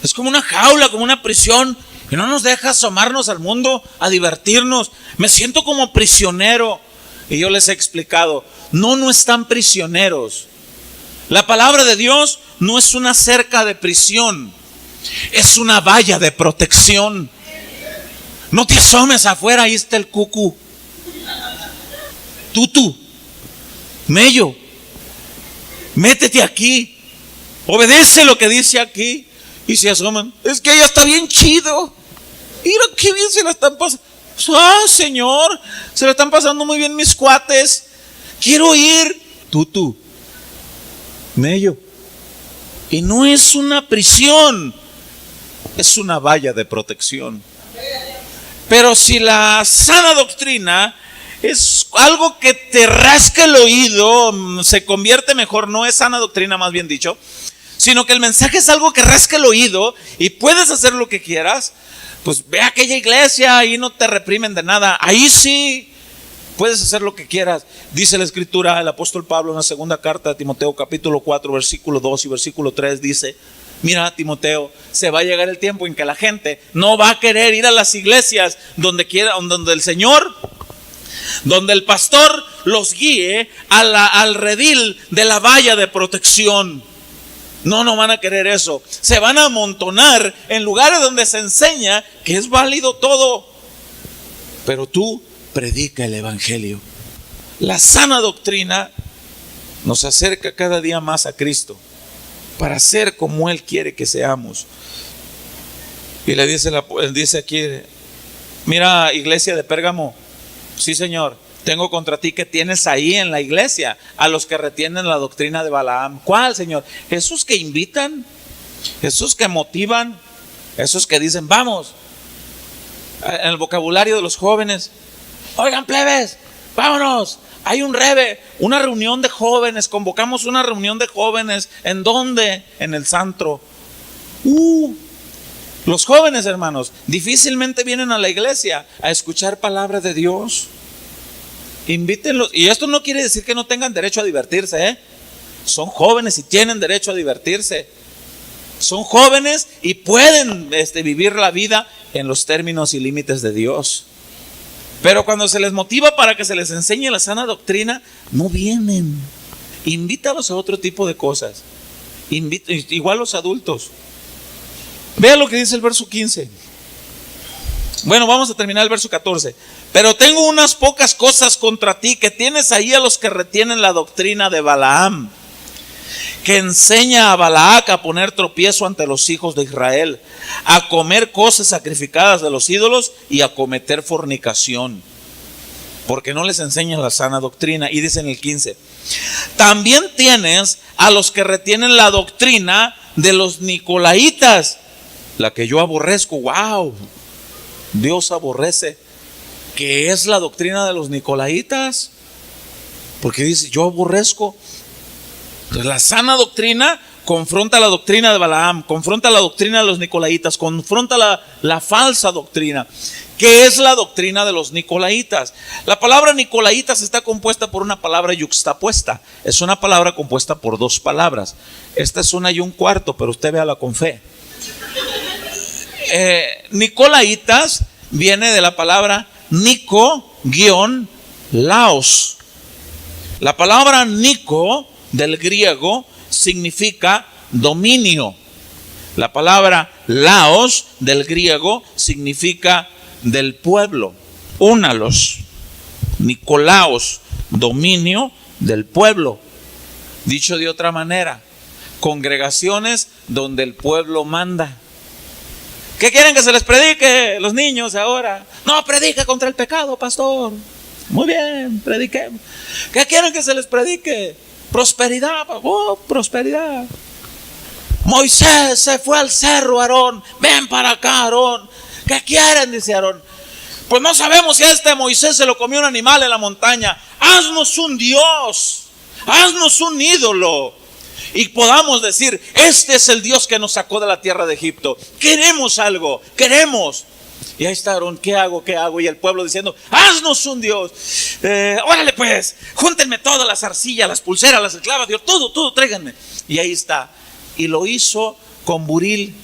Es como una jaula, como una prisión, que no nos deja asomarnos al mundo a divertirnos. Me siento como prisionero. Y yo les he explicado: no están prisioneros. La palabra de Dios no es una cerca de prisión, es una valla de protección. No te asomes afuera, ahí está el cucu. Tutu, mello, métete aquí, obedece lo que dice aquí. Y se asoman: es que ella está bien chido. Mira qué bien se la están pasando. Señor, se la están pasando muy bien mis cuates. Quiero ir. Tutu, mello. Y no es una prisión, es una valla de protección. Pero si la sana doctrina es algo que te rasca el oído, se convierte mejor, no es sana doctrina, más bien dicho, sino que el mensaje es algo que rasca el oído y puedes hacer lo que quieras, pues ve a aquella iglesia, ahí no te reprimen de nada, ahí sí puedes hacer lo que quieras. Dice la escritura, el apóstol Pablo en la segunda carta de Timoteo capítulo 4 versículo 2 y versículo 3 dice: Mira, Timoteo, se va a llegar el tiempo en que la gente no va a querer ir a las iglesias donde el Señor, donde el pastor los guíe al redil de la valla de protección. No van a querer eso. Se van a amontonar en lugares donde se enseña que es válido todo. Pero tú predica el evangelio. La sana doctrina nos acerca cada día más a Cristo para ser como Él quiere que seamos. Y le dice aquí: mira, iglesia de Pérgamo, sí, Señor, tengo contra ti que tienes ahí en la iglesia a los que retienen la doctrina de Balaam. ¿Cuál, Señor? Esos que invitan, esos que motivan, esos que dicen vamos. En el vocabulario de los jóvenes: oigan, plebes, vámonos, hay una reunión de jóvenes, convocamos una reunión de jóvenes. ¿En dónde? En el Santro. Los jóvenes, hermanos, difícilmente vienen a la iglesia a escuchar palabra de Dios. Invítenlos. Y esto no quiere decir que no tengan derecho a divertirse, ¿eh? Son jóvenes y tienen derecho a divertirse. Son jóvenes y pueden vivir la vida en los términos y límites de Dios. Pero cuando se les motiva para que se les enseñe la sana doctrina, no vienen. Invítalos a otro tipo de cosas. Igual los adultos. Vea lo que dice el verso 15. Bueno, vamos a terminar el verso 14. Pero tengo unas pocas cosas contra ti, que tienes ahí a los que retienen la doctrina de Balaam, que enseña a Balac a poner tropiezo ante los hijos de Israel, a comer cosas sacrificadas de los ídolos y a cometer fornicación, porque no les enseña la sana doctrina. Y dice en el 15: también tienes a los que retienen la doctrina de los nicolaitas, la que yo aborrezco. Wow, Dios aborrece. ¿Qué es la doctrina de los nicolaitas? Porque dice yo aborrezco. Entonces, la sana doctrina confronta la doctrina de Balaam, confronta la doctrina de los nicolaitas, confronta la falsa doctrina. ¿Qué es la doctrina de los nicolaitas? La palabra nicolaitas está compuesta por una palabra yuxtapuesta. Es una palabra compuesta por dos palabras. Esta es una y un cuarto, pero usted véala con fe. Nicolaitas viene de la palabra Nico-Laos. La palabra Nico del griego significa dominio. La palabra Laos del griego significa del pueblo. Únalos. Nicolaos, dominio del pueblo. Dicho de otra manera, congregaciones donde el pueblo manda. ¿Qué quieren que se les predique los niños ahora? No, predica contra el pecado, pastor. Muy bien, prediquemos. ¿Qué quieren que se les predique? Prosperidad. Prosperidad. Moisés se fue al cerro, Aarón. Ven para acá, Aarón. ¿Qué quieren? Dice Aarón. Pues no sabemos si a este Moisés se lo comió un animal en la montaña. Haznos un Dios. Haznos un ídolo. Y podamos decir, este es el Dios que nos sacó de la tierra de Egipto. Queremos algo, queremos. Y ahí está Aarón, ¿qué hago? ¿Qué hago? Y el pueblo diciendo, haznos un Dios. Órale pues, júntenme todas las arcillas, las pulseras, las esclavas, Dios, todo, tráiganme. Y ahí está. Y lo hizo con buril,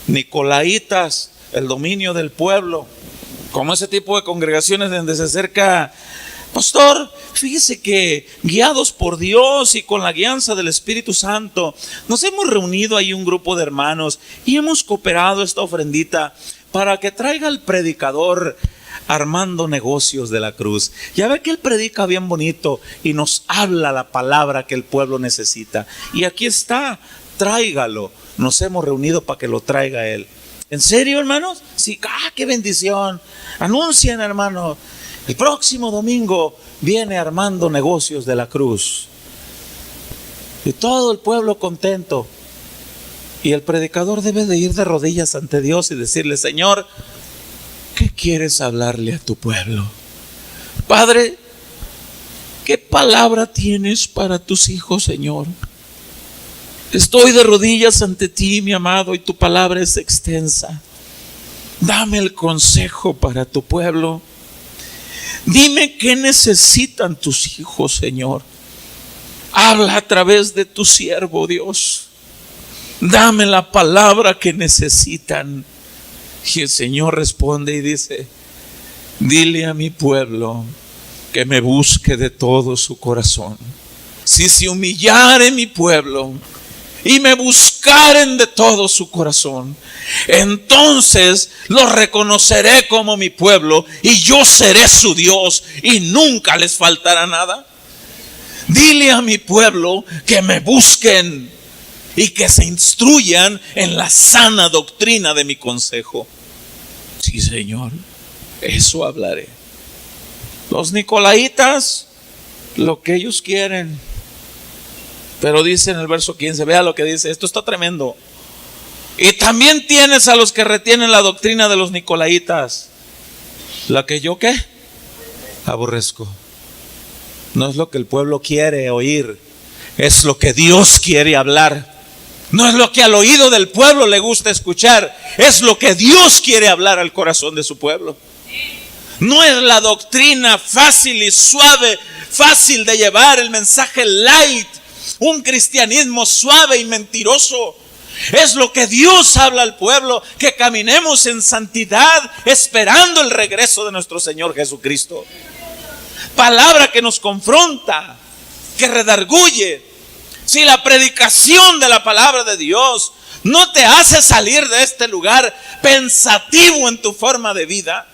nicolaitas, el dominio del pueblo. Como ese tipo de congregaciones donde se acerca, pastor, fíjese que guiados por Dios y con la guianza del Espíritu Santo, nos hemos reunido ahí un grupo de hermanos y hemos cooperado esta ofrendita para que traiga el predicador Armando Negocios de la Cruz. Ya ve que él predica bien bonito y nos habla la palabra que el pueblo necesita. Y aquí está, tráigalo. Nos hemos reunido para que lo traiga él. ¿En serio, hermanos? Sí, qué bendición. Anuncien, hermanos. El próximo domingo viene Armando Negocios de la Cruz. Y todo el pueblo contento. Y el predicador debe de ir de rodillas ante Dios y decirle, Señor, ¿qué quieres hablarle a tu pueblo? Padre, ¿qué palabra tienes para tus hijos, Señor? Estoy de rodillas ante ti, mi amado, y tu palabra es extensa. Dame el consejo para tu pueblo. Dime qué necesitan tus hijos, Señor. Habla a través de tu siervo, Dios. Dame la palabra que necesitan. Y el Señor responde y dice: dile a mi pueblo que me busque de todo su corazón. Si se humillare mi pueblo y me buscaren de todo su corazón, entonces los reconoceré como mi pueblo y yo seré su Dios y nunca les faltará nada. Dile a mi pueblo que me busquen y que se instruyan en la sana doctrina de mi consejo. Sí, Señor, eso hablaré. Los nicolaitas, lo que ellos quieren. Pero dice en el verso 15, vea lo que dice, esto está tremendo. Y también tienes a los que retienen la doctrina de los nicolaitas, la que yo ¿qué? Aborrezco. No es lo que el pueblo quiere oír, es lo que Dios quiere hablar. No es lo que al oído del pueblo le gusta escuchar, es lo que Dios quiere hablar al corazón de su pueblo. No es la doctrina fácil y suave, fácil de llevar, el mensaje light, un cristianismo suave y mentiroso. Es lo que Dios habla al pueblo, que caminemos en santidad esperando el regreso de nuestro Señor Jesucristo. Palabra que nos confronta, que redarguye. Si la predicación de la palabra de Dios no te hace salir de este lugar pensativo en tu forma de vida,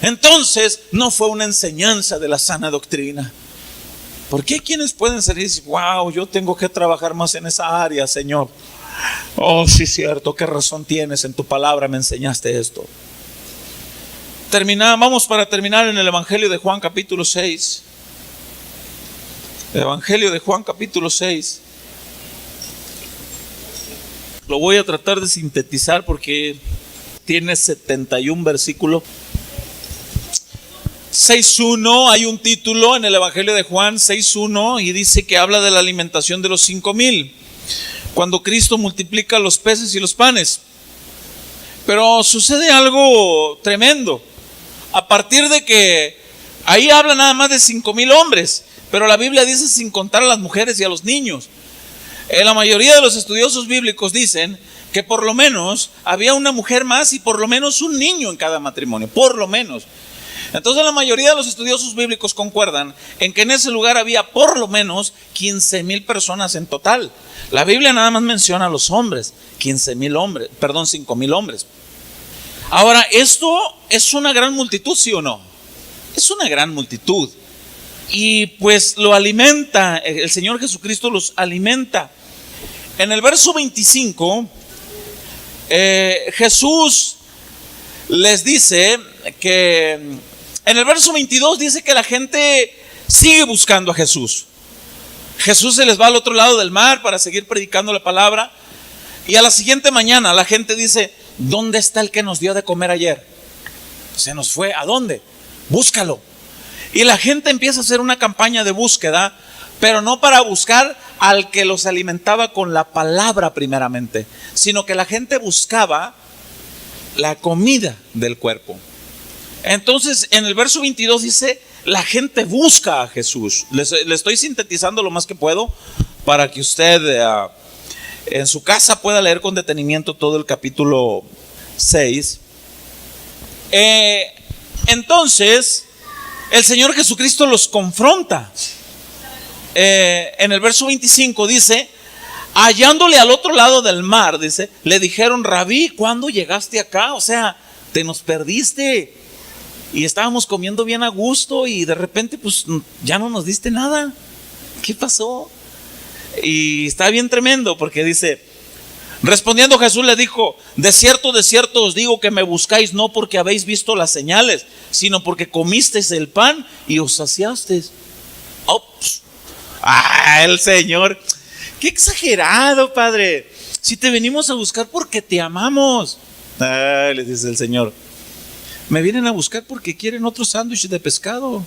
entonces no fue una enseñanza de la sana doctrina. ¿Por qué quienes pueden salir y decir: wow, yo tengo que trabajar más en esa área, Señor? Oh, sí, cierto, qué razón tienes, en tu palabra me enseñaste esto. Vamos para terminar en el Evangelio de Juan capítulo 6. El Evangelio de Juan capítulo 6. Lo voy a tratar de sintetizar porque tiene 71 versículos. 6.1, hay un título en el Evangelio de Juan 6.1 y dice que habla de la alimentación de los 5,000, cuando Cristo multiplica los peces y los panes. Pero sucede algo tremendo. A partir de que ahí habla nada más de 5,000 hombres, pero la Biblia dice sin contar a las mujeres y a los niños. La mayoría de los estudiosos bíblicos dicen que por lo menos había una mujer más y por lo menos un niño en cada matrimonio, por lo menos. Entonces la mayoría de los estudiosos bíblicos concuerdan en que en ese lugar había por lo menos 15,000 personas en total. La Biblia nada más menciona a los hombres, 5,000 hombres. Ahora, esto es una gran multitud, ¿sí o no? Es una gran multitud. Y pues lo alimenta, el Señor Jesucristo los alimenta. En el verso 25, Jesús les dice que... En el verso 22 dice que la gente sigue buscando a Jesús. Jesús se les va al otro lado del mar para seguir predicando la palabra. Y a la siguiente mañana la gente dice: ¿dónde está el que nos dio de comer ayer? Se nos fue. ¿A dónde? Búscalo. Y la gente empieza a hacer una campaña de búsqueda, pero no para buscar al que los alimentaba con la palabra primeramente, sino que la gente buscaba la comida del cuerpo. Entonces en el verso 22 dice: la gente busca a Jesús. Le estoy sintetizando lo más que puedo para que usted en su casa pueda leer con detenimiento todo el capítulo 6. Entonces el Señor Jesucristo los confronta. En el verso 25 dice: hallándole al otro lado del mar, dice, le dijeron: Rabí, ¿cuándo llegaste acá? O sea, te nos perdiste. Y estábamos comiendo bien a gusto y de repente pues ya no nos diste nada. ¿Qué pasó? Y está bien tremendo porque dice: respondiendo Jesús le dijo: de cierto os digo que me buscáis no porque habéis visto las señales, sino porque comisteis el pan y os saciasteis. El Señor, qué exagerado, Padre. Si te venimos a buscar porque te amamos. Le dice el Señor: me vienen a buscar porque quieren otro sándwich de pescado,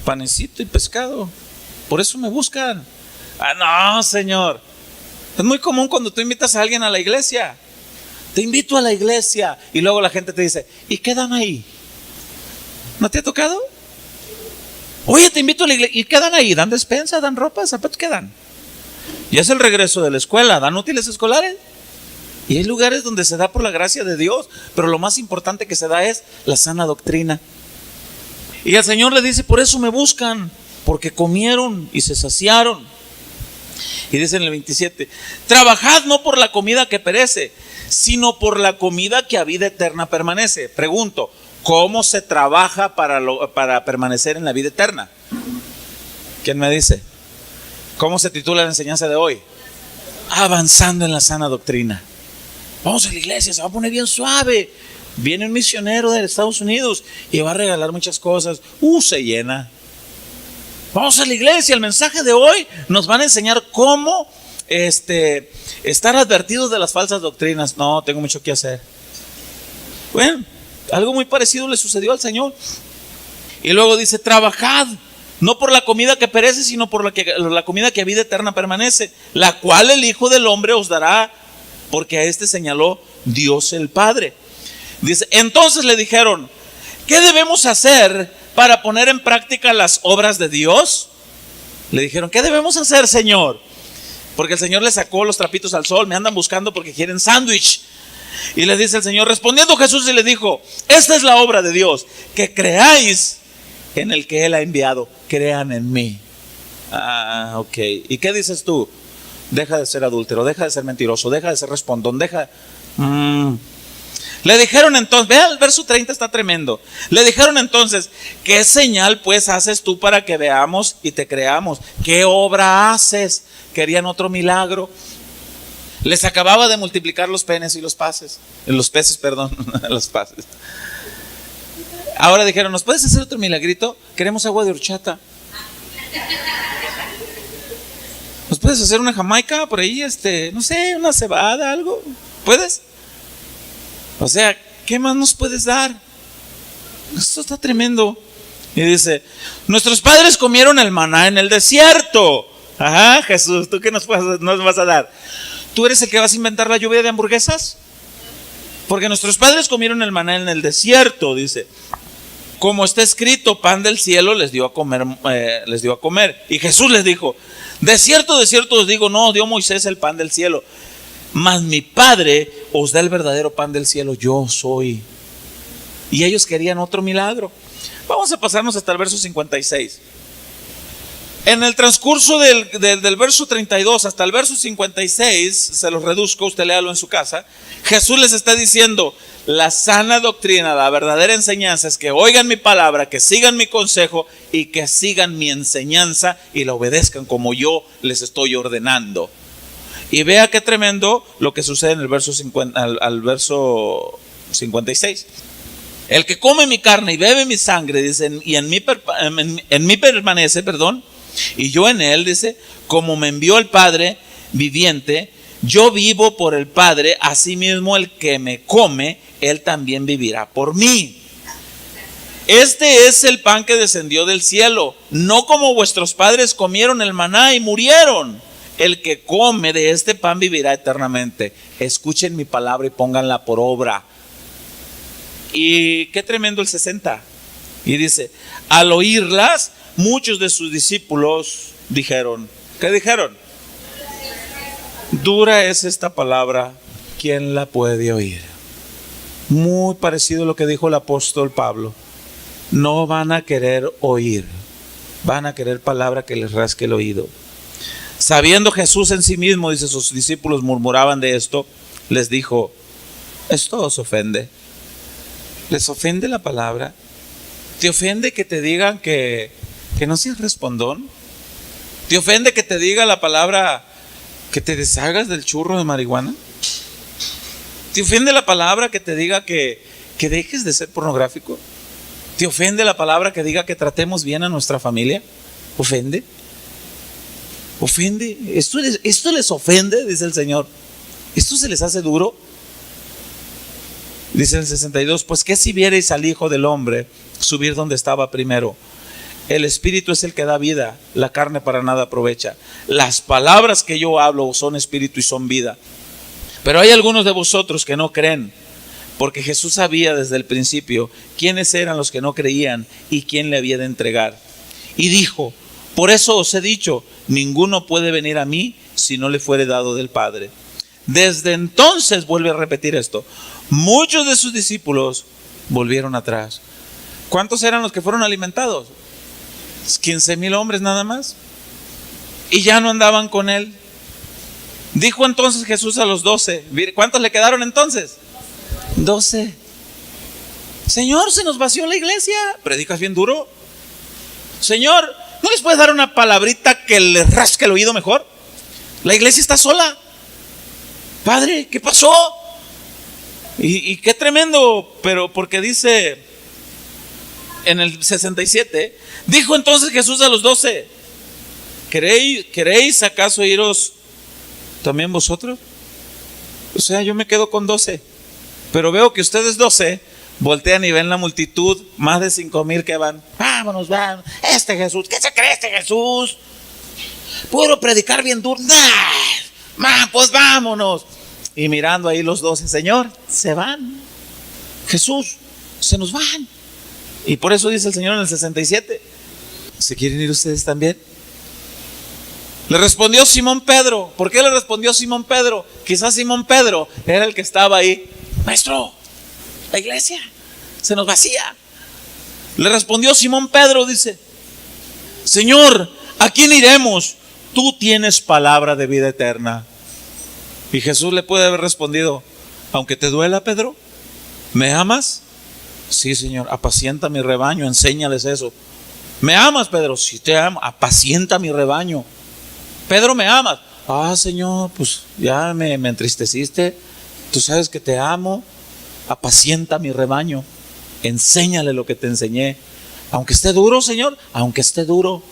panecito y pescado. Por eso me buscan. No, Señor. Es muy común cuando tú invitas a alguien a la iglesia. Te invito a la iglesia y luego la gente te dice: ¿y qué dan ahí? ¿No te ha tocado? Oye, te invito a la iglesia. ¿Y qué dan ahí? ¿Dan despensa? ¿Dan ropa? ¿Zapatos? ¿Qué dan? Ya es el regreso de la escuela, dan útiles escolares. Y hay lugares donde se da por la gracia de Dios, pero lo más importante que se da es la sana doctrina. Y el Señor le dice, por eso me buscan, porque comieron y se saciaron. Y dice en el 27, trabajad no por la comida que perece, sino por la comida que a vida eterna permanece. Pregunto, ¿cómo se trabaja para permanecer en la vida eterna? ¿Quién me dice? ¿Cómo se titula la enseñanza de hoy? Avanzando en la sana doctrina. Vamos a la iglesia, se va a poner bien suave. Viene un misionero de Estados Unidos y va a regalar muchas cosas. Se llena. Vamos a la iglesia, el mensaje de hoy nos van a enseñar cómo estar advertidos de las falsas doctrinas. No, tengo mucho que hacer. Bueno, algo muy parecido le sucedió al Señor. Y luego dice, trabajad, no por la comida que perece, sino por la comida que a vida eterna permanece, la cual el Hijo del Hombre os dará, porque a este señaló Dios el Padre. Dice, entonces le dijeron, ¿qué debemos hacer para poner en práctica las obras de Dios? Le dijeron, ¿qué debemos hacer, Señor? Porque el Señor le sacó los trapitos al sol, me andan buscando porque quieren sándwich. Y le dice el Señor, respondiendo Jesús y le dijo, esta es la obra de Dios, que creáis en el que Él ha enviado, crean en mí. Ok. ¿Y qué dices tú? Deja de ser adúltero, deja de ser mentiroso, deja de ser respondón, Le dijeron entonces, vea el verso 30, está tremendo. Le dijeron entonces, ¿qué señal pues haces tú para que veamos y te creamos? ¿Qué obra haces? Querían otro milagro. Les acababa de multiplicar los peces y los peces. Los peces. Ahora dijeron, ¿nos puedes hacer otro milagrito? Queremos agua de horchata. ¿Nos puedes hacer una jamaica por ahí? No sé, una cebada, algo. ¿Puedes? O sea, ¿qué más nos puedes dar? Esto está tremendo. Y dice, nuestros padres comieron el maná en el desierto. Ajá, Jesús, ¿tú qué nos vas a dar? ¿Tú eres el que vas a inventar la lluvia de hamburguesas? Porque nuestros padres comieron el maná en el desierto, dice. Como está escrito, pan del cielo les dio a comer. Y Jesús les dijo, de cierto os digo, no dio Moisés el pan del cielo, mas mi Padre os da el verdadero pan del cielo, yo soy. Y ellos querían otro milagro. Vamos a pasarnos hasta el verso 56. En el transcurso del verso 32 hasta el verso 56, se los reduzco, usted léalo en su casa. Jesús les está diciendo, la sana doctrina, la verdadera enseñanza es que oigan mi palabra, que sigan mi consejo y que sigan mi enseñanza y la obedezcan como yo les estoy ordenando. Y vea qué tremendo lo que sucede en el verso 50, al verso 56. El que come mi carne y bebe mi sangre, dice, y en mí permanece, y yo en él, dice, como me envió el Padre viviente, yo vivo por el Padre, asimismo el que me come, él también vivirá por mí. Este es el pan que descendió del cielo, no como vuestros padres comieron el maná y murieron. El que come de este pan vivirá eternamente. Escuchen mi palabra y pónganla por obra. Y qué tremendo el 60. Y dice, al oírlas, muchos de sus discípulos dijeron, ¿qué dijeron? Dura es esta palabra, ¿quién la puede oír? Muy parecido a lo que dijo el apóstol Pablo. No van a querer oír, van a querer palabra que les rasque el oído. Sabiendo Jesús en sí mismo, dice, sus discípulos murmuraban de esto, les dijo, esto os ofende. ¿Les ofende la palabra? ¿Te ofende que te digan que no seas respondón? ¿Te ofende que te diga la palabra que te deshagas del churro de marihuana? ¿Te ofende la palabra que te diga que dejes de ser pornográfico? ¿Te ofende la palabra que diga que tratemos bien a nuestra familia? ¿Ofende? ¿Ofende? ¿Esto les ofende? Dice el Señor. ¿Esto se les hace duro? Dice el 62, pues ¿qué si vierais al Hijo del Hombre subir donde estaba primero? El Espíritu es el que da vida, la carne para nada aprovecha. Las palabras que yo hablo son espíritu y son vida. Pero hay algunos de vosotros que no creen, porque Jesús sabía desde el principio quiénes eran los que no creían y quién le había de entregar. Y dijo, por eso os he dicho, ninguno puede venir a mí si no le fuere dado del Padre. Desde entonces, vuelve a repetir esto, muchos de sus discípulos volvieron atrás. ¿Cuántos eran los que fueron alimentados? 15,000 hombres nada más. Y ya no andaban con él. Dijo entonces Jesús a los 12. ¿Cuántos le quedaron entonces? 12. Señor, se nos vació la iglesia. ¿Predicas bien duro? Señor, ¿no les puedes dar una palabrita que les rasque el oído mejor? La iglesia está sola. Padre, ¿qué pasó? Y qué tremendo. Pero porque dice en el 67, dijo entonces Jesús a los 12, ¿queréis acaso iros también vosotros? O sea, yo me quedo con 12, pero veo que ustedes 12 voltean y ven la multitud, más de 5,000 que van. Vámonos, vamos. Este Jesús, ¿qué se cree este Jesús? ¿Puedo predicar bien duro? Pues vámonos. Y mirando ahí los 12, Señor, se van. Jesús, se nos van. Y por eso dice el Señor en el 67, ¿se quieren ir ustedes también? Le respondió Simón Pedro. ¿Por qué le respondió Simón Pedro? Quizás Simón Pedro era el que estaba ahí. Maestro, la iglesia se nos vacía. Le respondió Simón Pedro, dice, Señor, ¿a quién iremos? Tú tienes palabra de vida eterna. Y Jesús le puede haber respondido, aunque te duela, Pedro, ¿me amas? Sí, Señor, apacienta mi rebaño, enséñales eso. ¿Me amas, Pedro? Sí, te amo, apacienta mi rebaño. Pedro, ¿me amas? Ah, Señor, pues ya me entristeciste. Tú sabes que te amo. Apacienta mi rebaño. Enséñale lo que te enseñé. Aunque esté duro, Señor, aunque esté duro.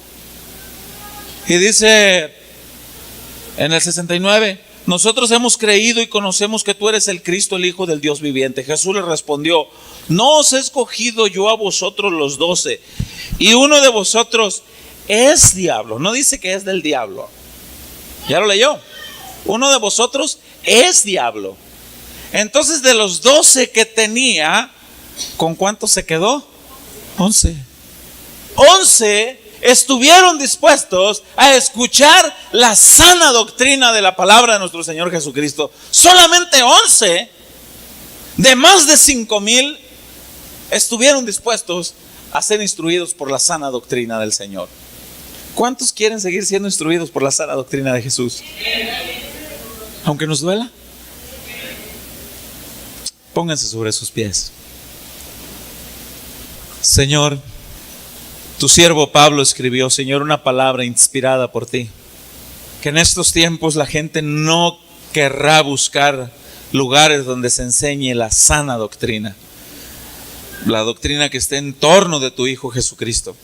Y dice en el 69, nosotros hemos creído y conocemos que tú eres el Cristo, el Hijo del Dios viviente. Jesús le respondió, no os he escogido yo a vosotros los 12, y uno de vosotros es diablo. No dice que es del diablo. ¿Ya lo leyó? Uno de vosotros es diablo. Entonces, de los 12 que tenía, ¿con cuántos se quedó? 11. 11 estuvieron dispuestos a escuchar la sana doctrina de la palabra de nuestro Señor Jesucristo. Solamente 11 de más de 5,000 estuvieron dispuestos a ser instruidos por la sana doctrina del Señor. ¿Cuántos quieren seguir siendo instruidos por la sana doctrina de Jesús? Aunque nos duela. Pónganse sobre sus pies. Señor, tu siervo Pablo escribió, Señor, una palabra inspirada por ti. Que en estos tiempos la gente no querrá buscar lugares donde se enseñe la sana doctrina. La doctrina que esté en torno de tu Hijo Jesucristo.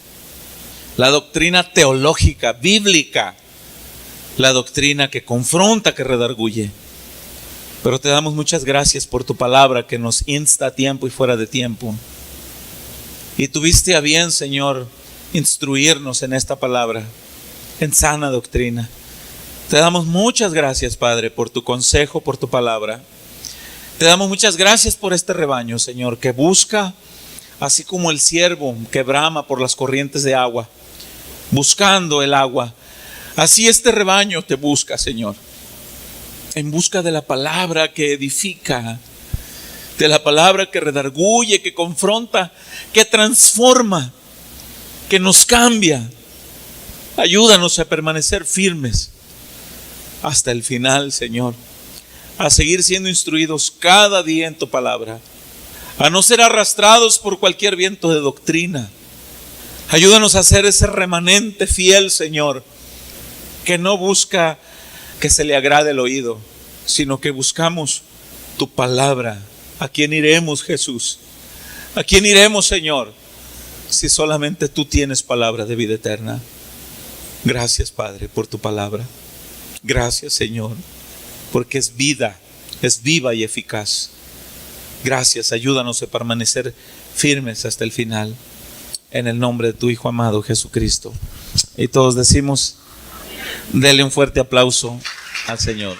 La doctrina teológica, bíblica. La doctrina que confronta, que redarguye. Pero te damos muchas gracias por tu palabra que nos insta a tiempo y fuera de tiempo. Y tuviste a bien, Señor, instruirnos en esta palabra, en sana doctrina. Te damos muchas gracias, Padre, por tu consejo, por tu palabra. Te damos muchas gracias por este rebaño, Señor, que busca, así como el ciervo que brama por las corrientes de agua, buscando el agua. Así este rebaño te busca, Señor, en busca de la palabra que edifica, de la palabra que redarguye, que confronta, que transforma, que nos cambia. Ayúdanos a permanecer firmes hasta el final, Señor, a seguir siendo instruidos cada día en tu palabra, a no ser arrastrados por cualquier viento de doctrina. Ayúdanos a ser ese remanente fiel, Señor, que no busca que se le agrade el oído, sino que buscamos tu palabra. ¿A quién iremos, Jesús? ¿A quién iremos, Señor? Si solamente tú tienes palabra de vida eterna. Gracias, Padre, por tu palabra. Gracias, Señor, porque es vida, es viva y eficaz. Gracias, ayúdanos a permanecer firmes hasta el final. En el nombre de tu Hijo amado Jesucristo. Y todos decimos, dele un fuerte aplauso al Señor.